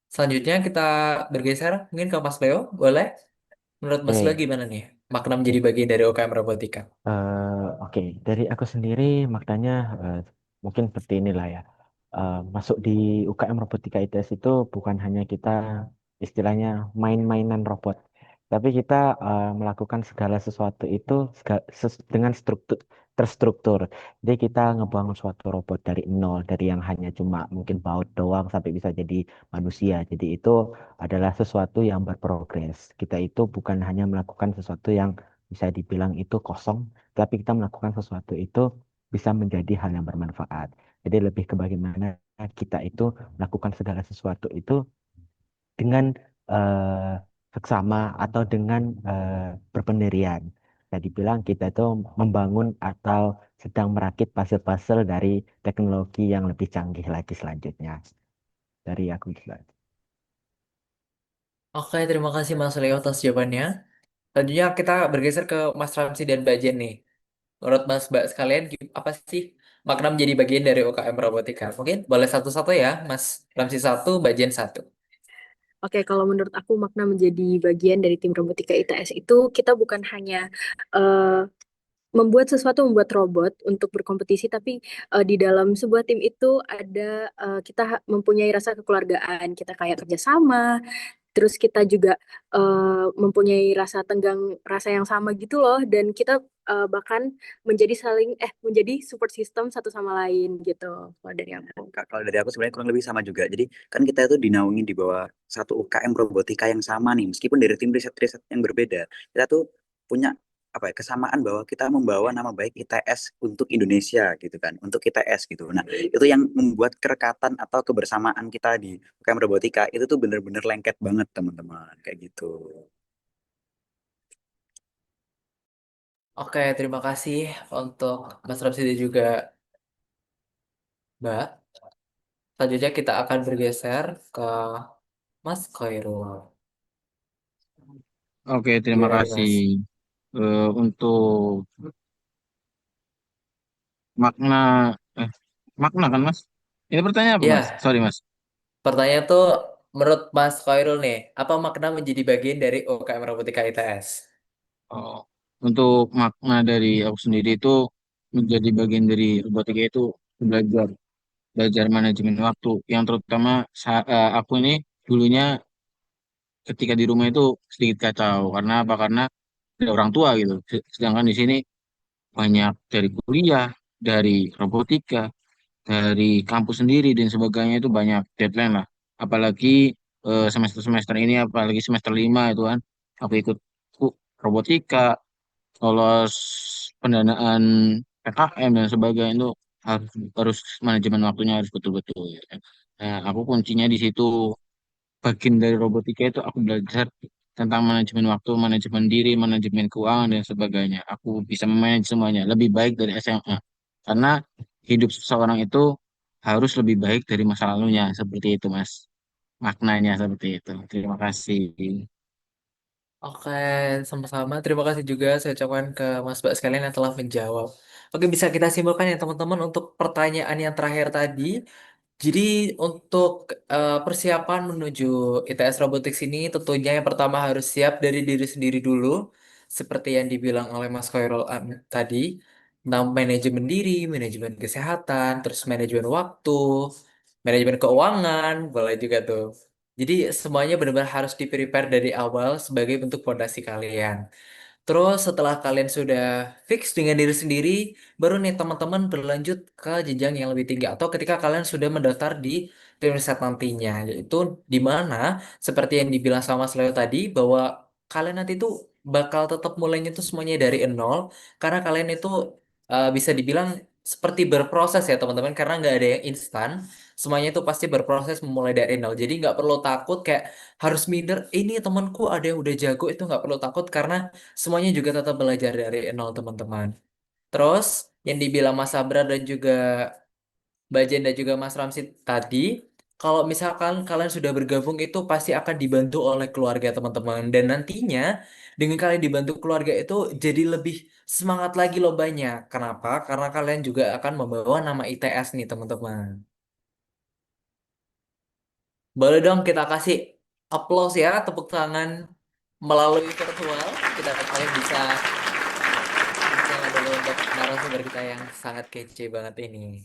Selanjutnya kita bergeser mungkin ke Mas Leo, boleh? Menurut Mas Leo Oke, gimana nih? Makna menjadi oke. bagian dari UKM Robotika. Oke, dari aku sendiri maknanya mungkin seperti inilah ya. Masuk di UKM Robotika ITS itu bukan hanya kita istilahnya main-mainan robot, tapi kita melakukan segala sesuatu itu dengan struktur terstruktur. Jadi kita ngebangun suatu robot dari nol, dari yang hanya cuma mungkin baut doang sampai bisa jadi manusia. Jadi itu adalah sesuatu yang berprogres. Kita itu bukan hanya melakukan sesuatu yang bisa dibilang itu kosong, tapi kita melakukan sesuatu itu bisa menjadi hal yang bermanfaat. Jadi lebih ke bagaimana kita itu melakukan segala sesuatu itu dengan eh, seksama atau dengan berpendirian. Bisa dibilang kita itu membangun atau sedang merakit puzzle-puzzle dari teknologi yang lebih canggih lagi selanjutnya. Dari aku itu. Oke, terima kasih Mas Leo atas jawabannya. Selanjutnya kita bergeser ke Mas Ramsi dan Mbak Jen nih. Menurut Mas Mbak sekalian, apa sih makna menjadi bagian dari UKM Robotika? Mungkin boleh satu-satu ya, Mas Ramsi satu, Mbak Jen satu. Oke, kalau menurut aku makna menjadi bagian dari tim robotika ITS itu kita bukan hanya eh, membuat robot untuk berkompetisi, tapi di dalam sebuah tim itu ada kita mempunyai rasa kekeluargaan, kita kayak kerjasama, terus kita juga mempunyai rasa tenggang, rasa yang sama gitu loh, dan kita bahkan menjadi support system satu sama lain gitu. Kalau dari aku. Kalau dari aku sebenarnya kurang lebih sama juga. Jadi kan kita itu dinaungi di bawah satu UKM robotika yang sama nih, meskipun dari tim riset-riset yang berbeda. Kita tuh punya apa ya, kesamaan bahwa kita membawa nama baik ITS untuk Indonesia gitu kan, untuk ITS gitu. Nah, itu yang membuat kerekatan atau kebersamaan kita di UKM robotika itu tuh bener-bener lengket banget teman-teman kayak gitu. Oke, terima kasih untuk Mas Ramsi dan juga Mbak. Selanjutnya kita akan bergeser ke Mas Khairul. Oke, terima Gimana nih kasih. Mas? Untuk makna, eh, makna kan Mas? Ini pertanyaan apa Mas? Ya, Sorry Mas. pertanyaan tuh menurut Mas Khairul nih, apa makna menjadi bagian dari UKM Robotika ITS? Oh, untuk makna dari aku sendiri itu menjadi bagian dari robotika itu belajar. belajar manajemen waktu. Yang terutama aku ini dulunya ketika di rumah itu sedikit kacau. Karena apa? Karena ada orang tua gitu. Sedangkan di sini banyak dari kuliah, dari robotika, dari kampus sendiri dan sebagainya itu banyak deadline lah. Apalagi semester-semester ini, apalagi semester 5 itu kan, aku ikut robotika, lolos pendanaan PKM dan sebagainya itu harus harus manajemen waktunya harus betul-betul. Ya kan. Nah, aku kuncinya di situ. Bagian dari robotika itu aku belajar tentang manajemen waktu, manajemen diri, manajemen keuangan dan sebagainya. Aku bisa memanage semuanya lebih baik dari SMA. Karena hidup seseorang itu harus lebih baik dari masa lalunya. Seperti itu, Mas. Maknanya seperti itu. Terima kasih. Oke, sama-sama. Terima kasih juga saya ucapkan ke Mas Mbak sekalian yang telah menjawab. Oke, bisa kita simpulkan ya teman-teman untuk pertanyaan yang terakhir tadi. Jadi untuk persiapan menuju ITS Robotics ini tentunya yang pertama harus siap dari diri sendiri dulu. Seperti yang dibilang oleh Mas Khairul tadi. Tentang manajemen diri, manajemen kesehatan, terus manajemen waktu, manajemen keuangan, boleh juga tuh. Jadi semuanya benar-benar harus di-prepare dari awal sebagai bentuk fondasi kalian. Terus setelah kalian sudah fix dengan diri sendiri, baru nih teman-teman berlanjut ke jenjang yang lebih tinggi atau ketika kalian sudah mendaftar di universitas nantinya, yaitu di mana seperti yang dibilang sama Mas Leo tadi bahwa kalian nanti tuh bakal tetap mulainya tuh semuanya dari nol karena kalian itu bisa dibilang seperti berproses ya teman-teman karena nggak ada yang instan. Semuanya itu pasti berproses memulai dari nol. Jadi nggak perlu takut kayak harus minder. Ini temanku ada yang udah jago itu nggak perlu takut karena semuanya juga tetap belajar dari nol teman-teman. Terus yang dibilang Mas Sabra dan juga Mbak Jen dan juga Mas Ramsi tadi, kalau misalkan kalian sudah bergabung itu pasti akan dibantu oleh keluarga teman-teman. Dan nantinya dengan kalian dibantu keluarga itu jadi lebih semangat lagi lombanya. Kenapa? Karena kalian juga akan membawa nama ITS nih teman-teman. Boleh dong kita kasih applause ya, tepuk tangan melalui virtual. Kita kalian bisa tangan dulu untuk narasumber kita yang sangat kece banget ini.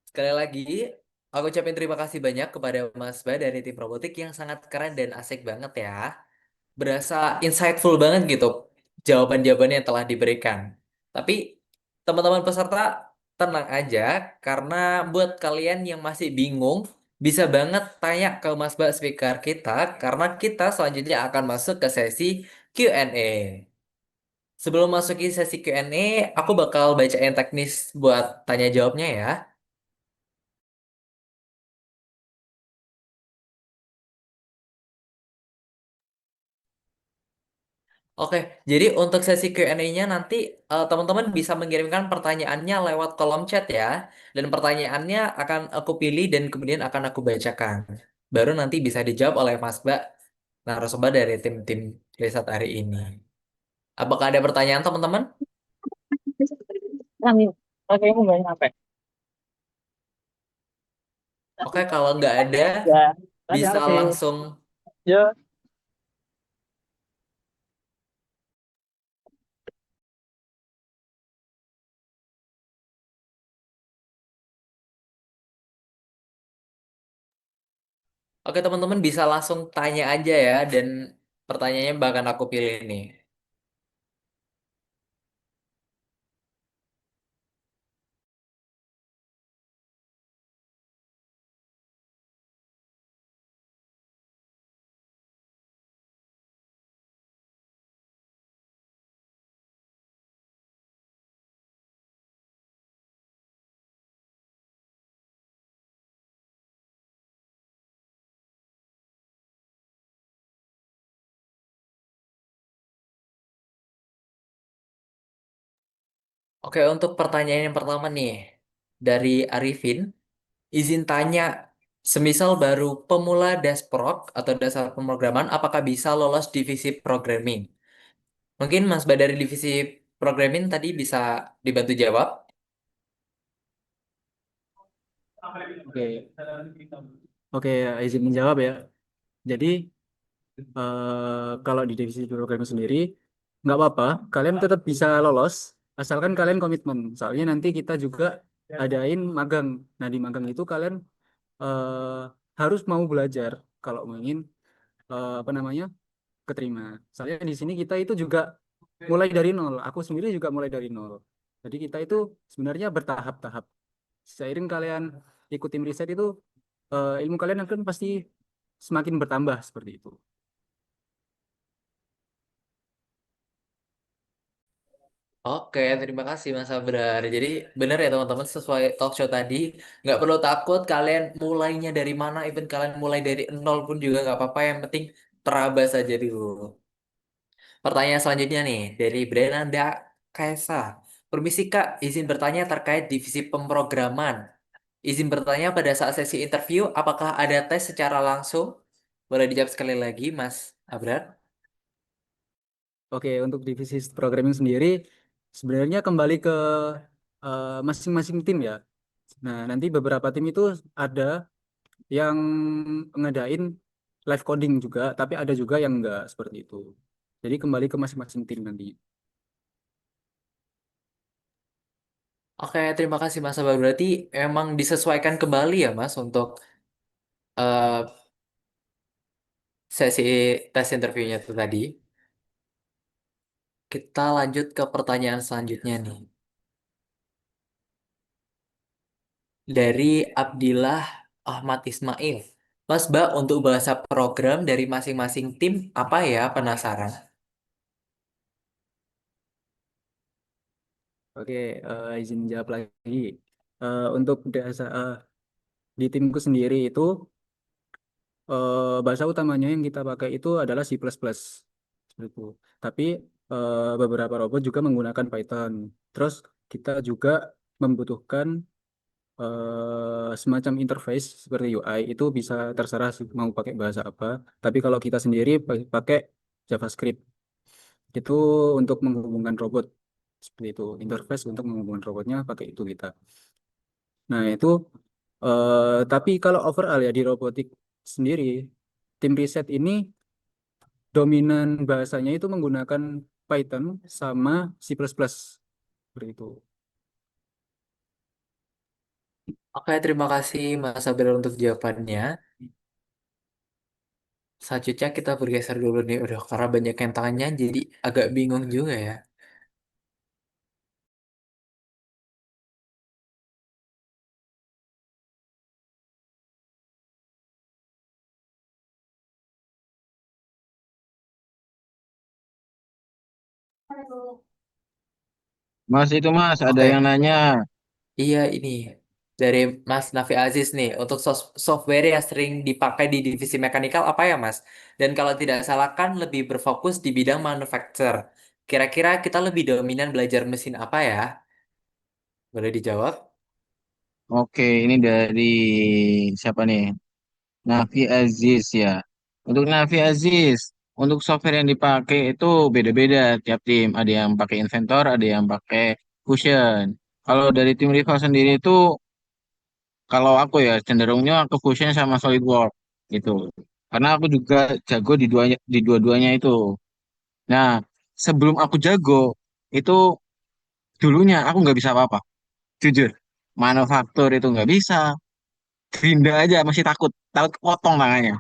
Sekali lagi, aku ucapin terima kasih banyak kepada Mas Ba dari tim robotik yang sangat keren dan asik banget ya. Berasa insightful banget gitu jawaban-jawabannya yang telah diberikan. Tapi teman-teman peserta tenang aja karena buat kalian yang masih bingung bisa banget tanya ke Mas Ba speaker kita karena kita selanjutnya akan masuk ke sesi Q&A. Sebelum masuki sesi Q&A, aku bakal bacain teknis buat tanya jawabnya ya. Oke, jadi untuk sesi Q&A-nya nanti teman-teman bisa mengirimkan pertanyaannya lewat kolom chat ya. Dan pertanyaannya akan aku pilih dan kemudian akan aku bacakan. Baru nanti bisa dijawab oleh Mas Mbak narasumber dari tim-tim riset hari ini. Apakah ada pertanyaan teman-teman? Oke, kamu nggak nyampe. Oke, kalau nggak ada, Ya, bisa terima kasih. langsung. Yuk. Oke, teman-teman bisa langsung tanya aja ya. Dan pertanyaannya bahkan aku pilih nih. Oke, untuk pertanyaan yang pertama nih. Dari Arifin. Izin tanya, semisal baru pemula Dasprog atau dasar pemrograman, apakah bisa lolos divisi programming? Mungkin Mas Ba dari divisi programming tadi bisa dibantu jawab. Oke, oke, izin menjawab ya. Jadi kalau di divisi program sendiri nggak apa-apa, kalian tetap bisa lolos asalkan kalian komitmen. Soalnya nanti kita juga adain magang. Nah, di magang itu kalian eh, harus mau belajar kalau ingin apa namanya keterima. Soalnya di sini kita itu juga mulai dari nol. Aku sendiri juga mulai dari nol. Jadi kita itu sebenarnya bertahap-tahap. Seiring kalian ikut tim riset itu, ilmu kalian akan pasti semakin bertambah seperti itu. Oke, terima kasih Mas Abrar. Jadi benar ya teman-teman, sesuai talk show tadi, nggak perlu takut kalian mulainya dari mana, even kalian mulai dari nol pun juga nggak apa-apa. Yang penting teraba saja dulu. Pertanyaan selanjutnya nih dari Brenanda Kaesa. Permisi Kak, izin bertanya terkait divisi pemrograman. Izin bertanya pada saat sesi interview, apakah ada tes secara langsung? Boleh dijawab sekali lagi, Mas Abrar? Oke, untuk divisi programming sendiri sebenarnya kembali ke masing-masing tim ya. Nah, nanti beberapa tim itu ada yang ngadain live coding juga, tapi ada juga yang enggak seperti itu. Jadi kembali ke masing-masing tim nanti. Oke, terima kasih Mas Abrar. Berarti emang disesuaikan kembali ya Mas untuk eh, sesi tes interviewnya itu tadi. Kita lanjut ke pertanyaan selanjutnya nih. Dari Abdillah Ahmad Ismail. Mas Mbak, untuk bahasa program dari masing-masing tim apa ya? Penasaran. Oke, izin jawab lagi. Untuk dasar di timku sendiri itu bahasa utamanya yang kita pakai itu adalah C++. Seperti itu. Tapi beberapa robot juga menggunakan Python. Terus kita juga membutuhkan semacam interface seperti UI itu bisa terserah sih mau pakai bahasa apa. Tapi kalau kita sendiri pakai JavaScript itu untuk menghubungkan robot seperti itu. Interface untuk menghubungkan robotnya pakai itu kita. Nah itu tapi kalau overall ya di robotik sendiri tim riset ini dominan bahasanya itu menggunakan Python sama C++ seperti itu. Oke, terima kasih Mas Abrar untuk jawabannya. Selanjutnya kita bergeser dulu nih, udah karena banyak yang tanya jadi agak bingung juga ya. Mas itu Mas, ada yang Oke, nanya. iya ini dari Mas Nafi Aziz nih, untuk software yang sering dipakai di divisi mekanikal apa ya Mas? Dan kalau tidak salah kan lebih berfokus di bidang manufacture. Kira-kira kita lebih dominan belajar mesin apa ya? Boleh dijawab? Oke, ini dari siapa nih? Nafi Aziz ya. Untuk Nafi Aziz, untuk software yang dipakai itu beda-beda tiap tim. Ada yang pakai Inventor, ada yang pakai Fusion. Kalau dari tim Rival sendiri itu, kalau aku ya cenderungnya ke Fusion sama SolidWorks gitu. Karena aku juga jago di dua-duanya itu. Nah, sebelum aku jago, itu dulunya aku nggak bisa apa-apa. Jujur, manufaktur itu nggak bisa. Gerinda aja masih takut, takut potong tangannya.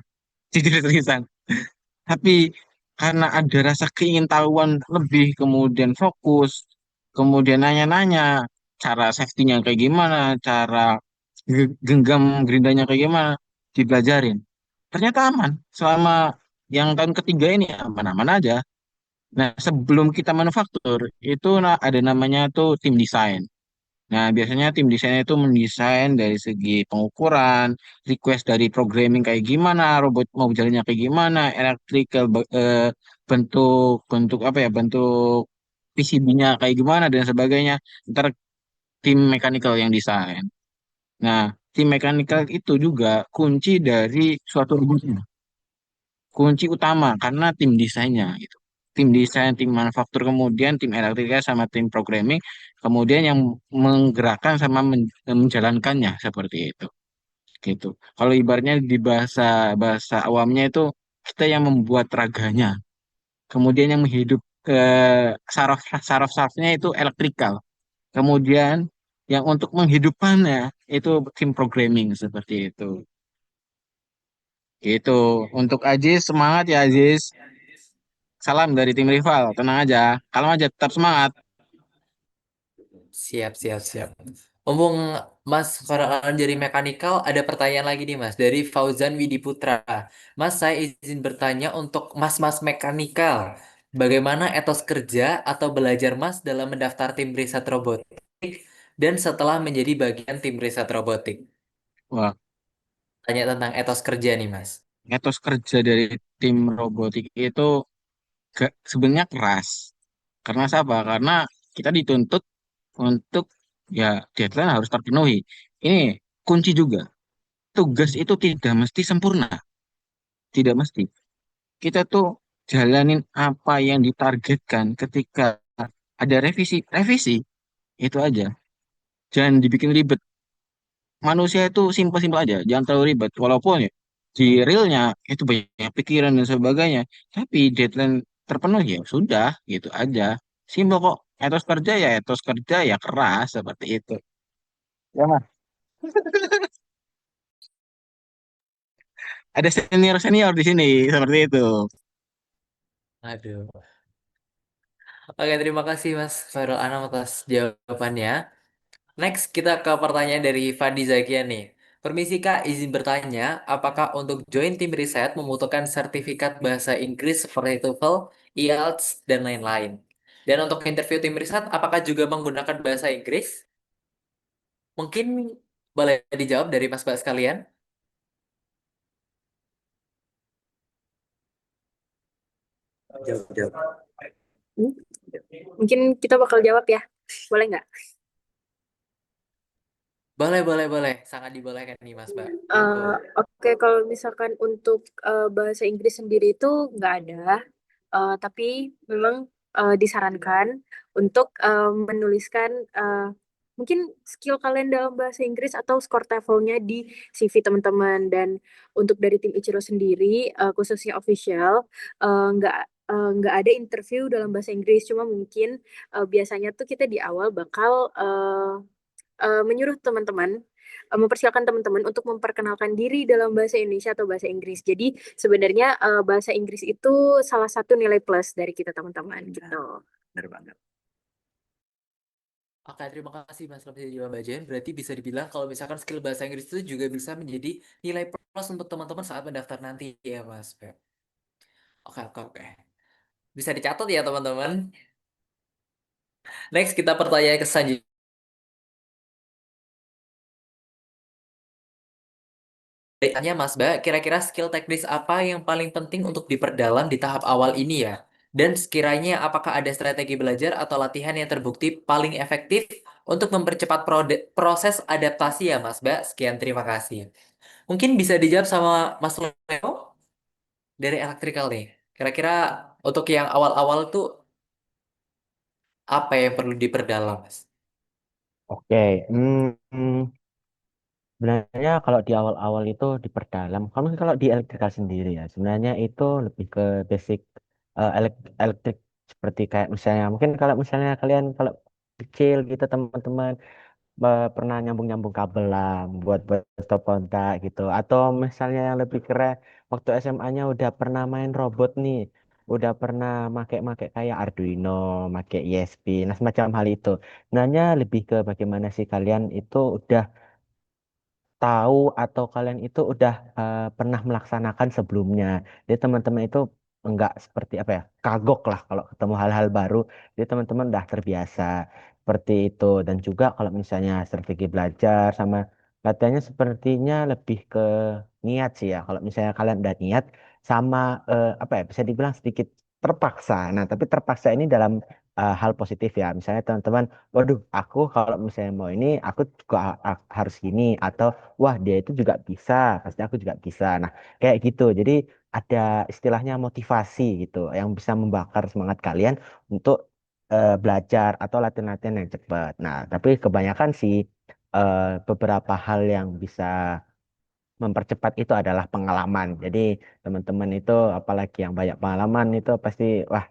Jujur seriusan. Tapi karena ada rasa keingintahuan lebih, kemudian fokus, kemudian nanya-nanya cara safety-nya kayak gimana, cara genggam gerindanya kayak gimana, dipelajarin. Ternyata aman. Selama yang tahun ketiga ini aman-aman aja. Nah, sebelum kita manufaktur, itu ada namanya tuh tim desain. Nah, biasanya tim desain itu mendesain dari segi pengukuran, request dari programming kayak gimana, robot mau jalannya kayak gimana, electrical bentuk bentuk apa ya, bentuk PCB-nya kayak gimana dan sebagainya. Ntar tim mechanical yang desain. Nah, tim mechanical itu juga kunci dari suatu robotnya, kunci utama karena tim desainnya gitu. Tim desain, tim manufaktur, kemudian tim elektrika sama tim programming, kemudian yang menggerakkan sama menjalankannya seperti itu. Gitu. Kalau ibaratnya di bahasa bahasa awamnya itu kita yang membuat raganya, kemudian yang menghidup saraf sarafnya itu elektrikal. Kemudian yang untuk menghidupkannya itu tim programming seperti itu. Gitu. Untuk Aziz, semangat ya Aziz. Salam dari tim rival, tenang aja. Kalem aja, tetap semangat. Siap, siap, siap. Ngomong Mas Farhan dari mekanikal, ada pertanyaan lagi nih Mas dari Fauzan Widiputra. Mas, saya izin bertanya untuk Mas-Mas mekanikal, bagaimana etos kerja atau belajar Mas dalam mendaftar tim riset robotik dan setelah menjadi bagian tim riset robotik? Wah, Tanya tentang etos kerja nih Mas. etos kerja dari tim robotik itu sebenarnya keras. Karena siapa? Karena kita dituntut untuk ya deadline harus terpenuhi. Ini kunci juga. Tugas itu tidak mesti sempurna, tidak mesti. Kita tuh jalanin apa yang ditargetkan ketika ada revisi, revisi itu aja. Jangan dibikin ribet. Manusia itu simpel-simpel aja, jangan terlalu ribet. Walaupun ya di realnya itu banyak pikiran dan sebagainya, tapi deadline terpenuhi ya sudah gitu aja. Simpel kok. Etos kerja ya etos kerja ya keras seperti itu. Ya mas. Ada senior senior di sini seperti itu. Aduh. Oke, terima kasih Mas Farul Anam atas jawabannya. Next, kita ke pertanyaan dari Fadi Zakia nih. Permisi Kak, izin bertanya, apakah untuk join tim riset membutuhkan sertifikat bahasa Inggris seperti TOEFL, IELTS, dan lain-lain? Dan untuk interview tim riset, apakah juga menggunakan bahasa Inggris? Mungkin boleh dijawab dari Mas-Mbak sekalian? Jawab, jawab. Hmm? Mungkin kita bakal jawab ya. Boleh nggak? Boleh, boleh, boleh. Sangat dibolehkan nih Mas-Mbak. Oke, kalau misalkan untuk bahasa Inggris sendiri itu nggak ada. Tapi memang disarankan untuk menuliskan mungkin skill kalian dalam bahasa Inggris atau skor TOEFL-nya di CV teman-teman. Dan untuk dari tim Ichiro sendiri, khususnya official, nggak ada interview dalam bahasa Inggris. Cuma mungkin biasanya tuh kita di awal bakal menyuruh teman-teman, mempersilakan teman-teman untuk memperkenalkan diri dalam bahasa Indonesia atau bahasa Inggris. Jadi sebenarnya bahasa Inggris itu salah satu nilai plus dari kita teman-teman gitu. Benar banget. Oke, terima kasih Mas Robby dan juga Mbak Jen. Berarti bisa dibilang kalau misalkan skill bahasa Inggris itu juga bisa menjadi nilai plus untuk teman-teman saat mendaftar nanti ya Mas Beb. Oke, oke, oke. Bisa dicatat ya teman-teman. Next kita pertanyaan ke selanjutnya. Tanya Mas Mbak, kira-kira skill teknis apa yang paling penting untuk diperdalam di tahap awal ini ya? Dan sekiranya apakah ada strategi belajar atau latihan yang terbukti paling efektif untuk mempercepat proses adaptasi ya Mas Mbak? Sekian, terima kasih. Mungkin bisa dijawab sama Mas Leo dari elektrikal nih. Kira-kira untuk yang awal-awal tuh apa yang perlu diperdalam, Mas? Oke, sebenarnya kalau di awal-awal itu diperdalam. Kalau di elektrikal sendiri ya, sebenarnya itu lebih ke basic elektrik seperti kayak misalnya mungkin kalau misalnya kalian kalau kecil gitu teman-teman pernah nyambung-nyambung kabel lah buat buat stop kontak gitu atau misalnya yang lebih keren waktu SMA-nya udah pernah main robot nih udah pernah make-make kayak Arduino, make ISP, nah semacam hal itu. Sebenarnya lebih ke bagaimana sih kalian itu udah tahu atau kalian itu udah pernah melaksanakan sebelumnya. Jadi teman-teman itu enggak seperti apa ya, kagok lah kalau ketemu hal-hal baru. Jadi teman-teman udah terbiasa seperti itu. Dan juga kalau misalnya strategi belajar sama latihannya sepertinya lebih ke niat sih ya. Kalau misalnya kalian udah niat sama apa ya, bisa dibilang sedikit terpaksa. Nah, tapi terpaksa ini dalam hal positif ya. Misalnya teman-teman, waduh, aku kalau misalnya mau ini, aku juga harus gini atau wah dia itu juga bisa, pasti aku juga bisa. Nah, kayak gitu. Jadi ada istilahnya motivasi gitu yang bisa membakar semangat kalian untuk belajar atau latihan-latihan yang cepat. Nah, tapi kebanyakan sih beberapa hal yang bisa mempercepat itu adalah pengalaman. Jadi teman-teman itu apalagi yang banyak pengalaman itu pasti wah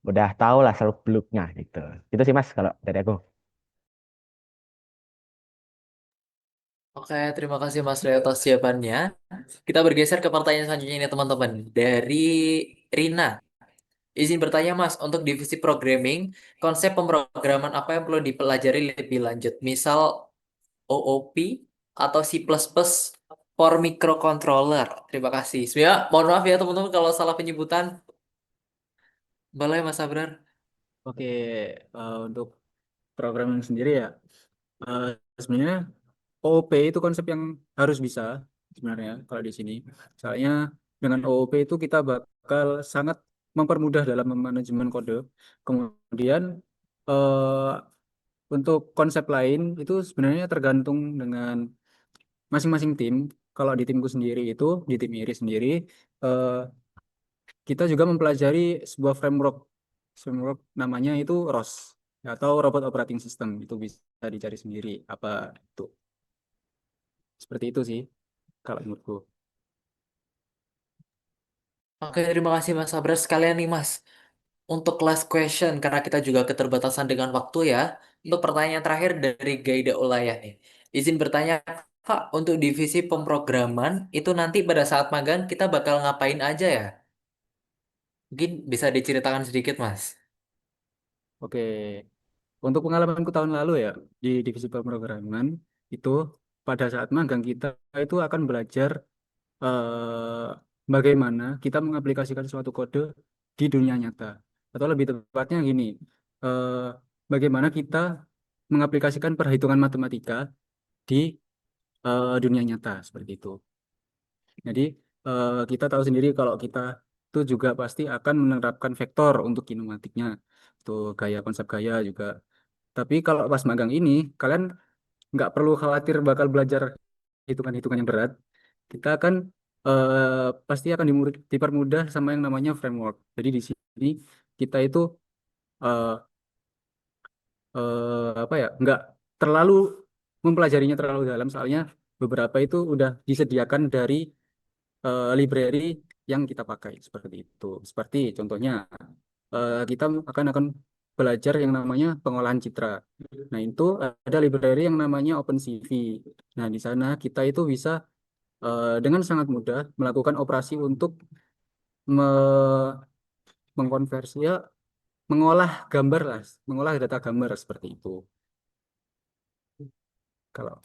udah tahu lah seluk beluknya gitu. Itu sih Mas kalau dari aku. Oke, terima kasih Mas Leo atas jawabannya. Kita bergeser ke pertanyaan selanjutnya ini teman-teman. Dari Rina. Izin bertanya Mas, untuk divisi programming, konsep pemrograman apa yang perlu dipelajari lebih lanjut? Misal OOP atau C++ for microcontroller. Terima kasih. Sebenarnya mohon maaf ya teman-teman kalau salah penyebutan. Boleh Mas Abrar? Oke, untuk programming sendiri ya, eh, sebenarnya OOP itu konsep yang harus bisa sebenarnya kalau di sini. Soalnya dengan OOP itu kita bakal sangat mempermudah dalam manajemen kode. Kemudian eh, untuk konsep lain itu sebenarnya tergantung dengan masing-masing tim. Kalau di timku sendiri itu, di tim Iri sendiri, eh, kita juga mempelajari sebuah framework. Framework namanya itu ROS atau Robot Operating System. Itu bisa dicari sendiri apa itu. Seperti itu sih kalau menurutku. Oke, terima kasih Mas Abrar. Sekalian nih Mas, untuk last question, karena kita juga keterbatasan dengan waktu ya. Untuk pertanyaan terakhir dari Gaida Ulayah nih. Izin bertanya, Kak, untuk divisi pemrograman, itu nanti pada saat magang kita bakal ngapain aja ya? Mungkin bisa diceritakan sedikit, Mas. Oke, untuk pengalamanku tahun lalu ya di divisi pemrograman itu pada saat magang kita itu akan belajar bagaimana kita mengaplikasikan suatu kode di dunia nyata. Atau lebih tepatnya gini, eh, bagaimana kita mengaplikasikan perhitungan matematika di dunia nyata seperti itu. Jadi kita tahu sendiri kalau kita itu juga pasti akan menerapkan vektor untuk kinematiknya, itu gaya konsep gaya juga. Tapi kalau pas magang ini, kalian nggak perlu khawatir bakal belajar hitungan-hitungan yang berat. Kita akan pasti akan dipermudah sama yang namanya framework. Jadi di sini kita itu eh, apa ya, nggak terlalu mempelajarinya terlalu dalam, soalnya beberapa itu udah disediakan dari library yang kita pakai seperti itu. Seperti contohnya kita akan belajar yang namanya pengolahan citra. Nah, itu ada library yang namanya OpenCV. Nah, di sana kita itu bisa dengan sangat mudah melakukan operasi untuk me- mengkonversi ya, mengolah gambar lah, mengolah data gambar seperti itu. Kalau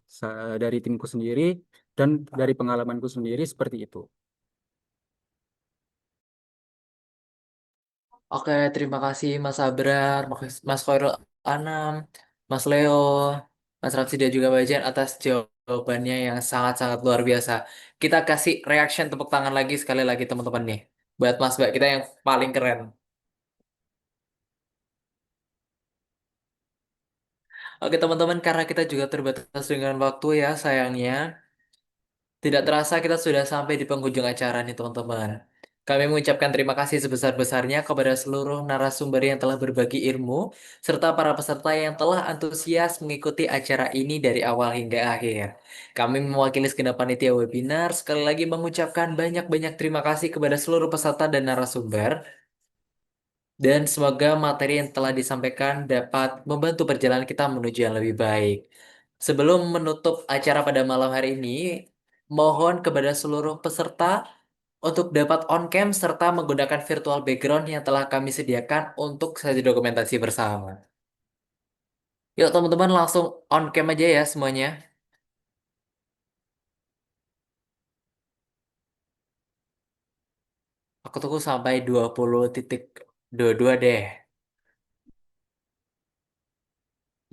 dari timku sendiri dan dari pengalamanku sendiri seperti itu. Oke, terima kasih Mas Abrar, Mas Khairul Anam, Mas Leo, Mas Rapsi dan juga Bajan atas jawabannya yang sangat-sangat luar biasa. Kita kasih reaction tepuk tangan lagi sekali lagi teman-teman nih. Buat Mas Mbak kita yang paling keren. Oke teman-teman, karena kita juga terbatas dengan waktu ya sayangnya. Tidak terasa kita sudah sampai di penghujung acara nih teman-teman. Kami mengucapkan terima kasih sebesar-besarnya kepada seluruh narasumber yang telah berbagi ilmu, serta para peserta yang telah antusias mengikuti acara ini dari awal hingga akhir. Kami mewakili segenap panitia webinar, sekali lagi mengucapkan banyak-banyak terima kasih kepada seluruh peserta dan narasumber. Dan semoga materi yang telah disampaikan dapat membantu perjalanan kita menuju yang lebih baik. Sebelum menutup acara pada malam hari ini, mohon kepada seluruh peserta untuk dapat on-cam serta menggunakan virtual background yang telah kami sediakan untuk sesi dokumentasi bersama. Yuk teman-teman langsung on-cam aja ya semuanya. Aku tunggu sampai 20.22 deh.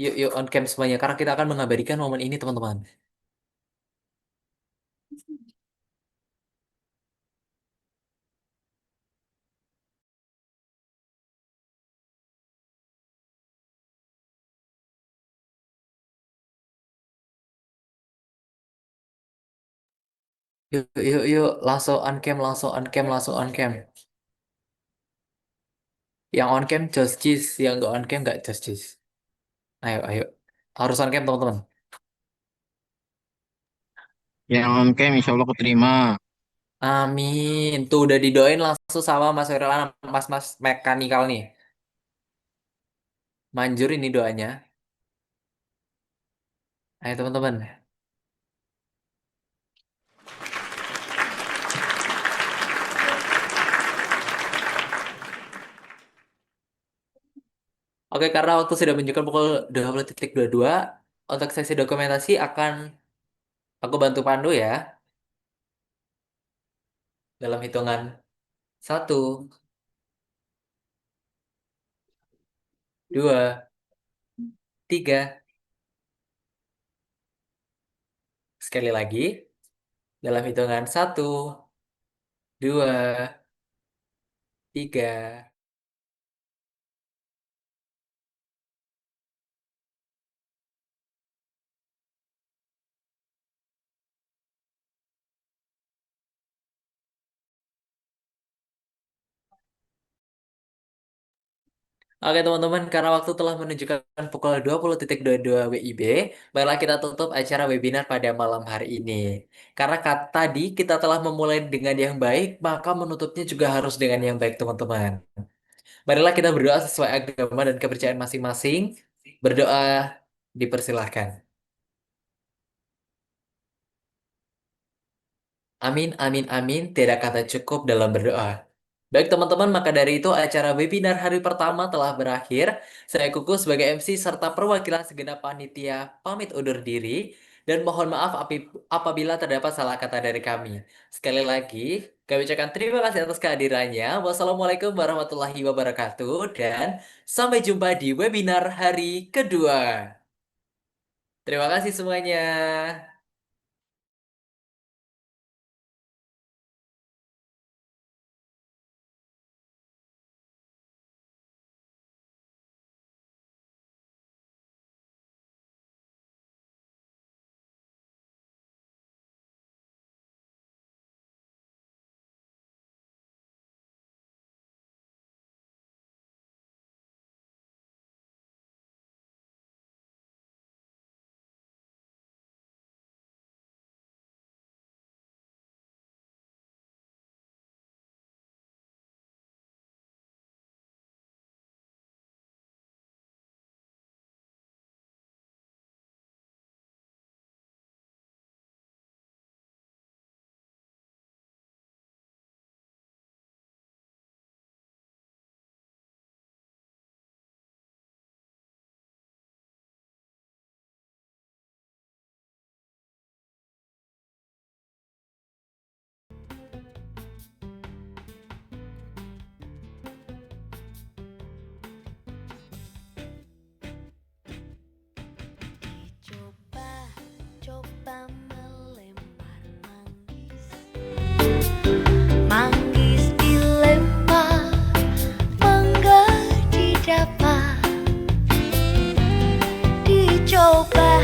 Yuk, yuk on-cam semuanya karena kita akan mengabadikan momen ini teman-teman. Yuk, yuk, yuk, langsung on-cam, langsung on-cam, langsung on-cam. Yang on-cam just cheese, yang nggak on-cam nggak just cheese. Ayo, ayo. Harus on-cam teman-teman. Yang on cam insya Allah keterima. Amin. Tuh udah didoain langsung sama Mas Wirlan, Mas-mas mekanikal nih. Manjur ini doanya. Ayo teman-teman. Oke, karena waktu sudah menunjukkan pukul 20.22, untuk sesi dokumentasi akan aku bantu pandu ya, dalam hitungan 1, 2, 3. Sekali lagi, dalam hitungan 1, 2, 3. Oke teman-teman, karena waktu telah menunjukkan pukul 20.22 WIB, baiklah kita tutup acara webinar pada malam hari ini. Karena tadi kita telah memulai dengan yang baik, maka menutupnya juga harus dengan yang baik teman-teman. Marilah kita berdoa sesuai agama dan kepercayaan masing-masing. Berdoa dipersilahkan. Amin, amin, amin. Tidak kata cukup dalam berdoa. Baik teman-teman, maka dari itu acara webinar hari pertama telah berakhir. Saya Kuku sebagai MC serta perwakilan segenap panitia pamit undur diri. Dan mohon maaf apabila terdapat salah kata dari kami. Sekali lagi, kami ucapkan terima kasih atas kehadirannya. Wassalamualaikum warahmatullahi wabarakatuh. Dan sampai jumpa di webinar hari kedua. Terima kasih semuanya. Coba melempar manggis, manggis dilempar, mangga didapat. Dicoba,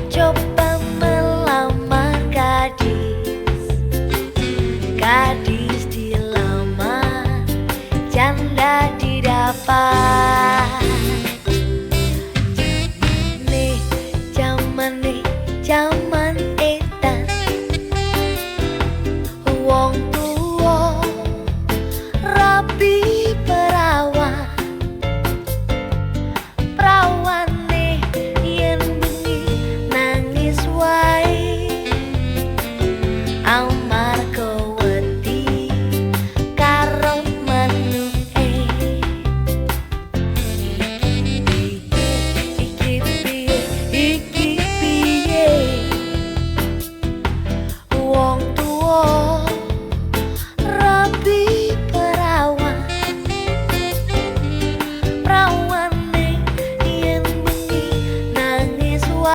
coba melamar gadis, gadis dilamar, janda didapat. Zaman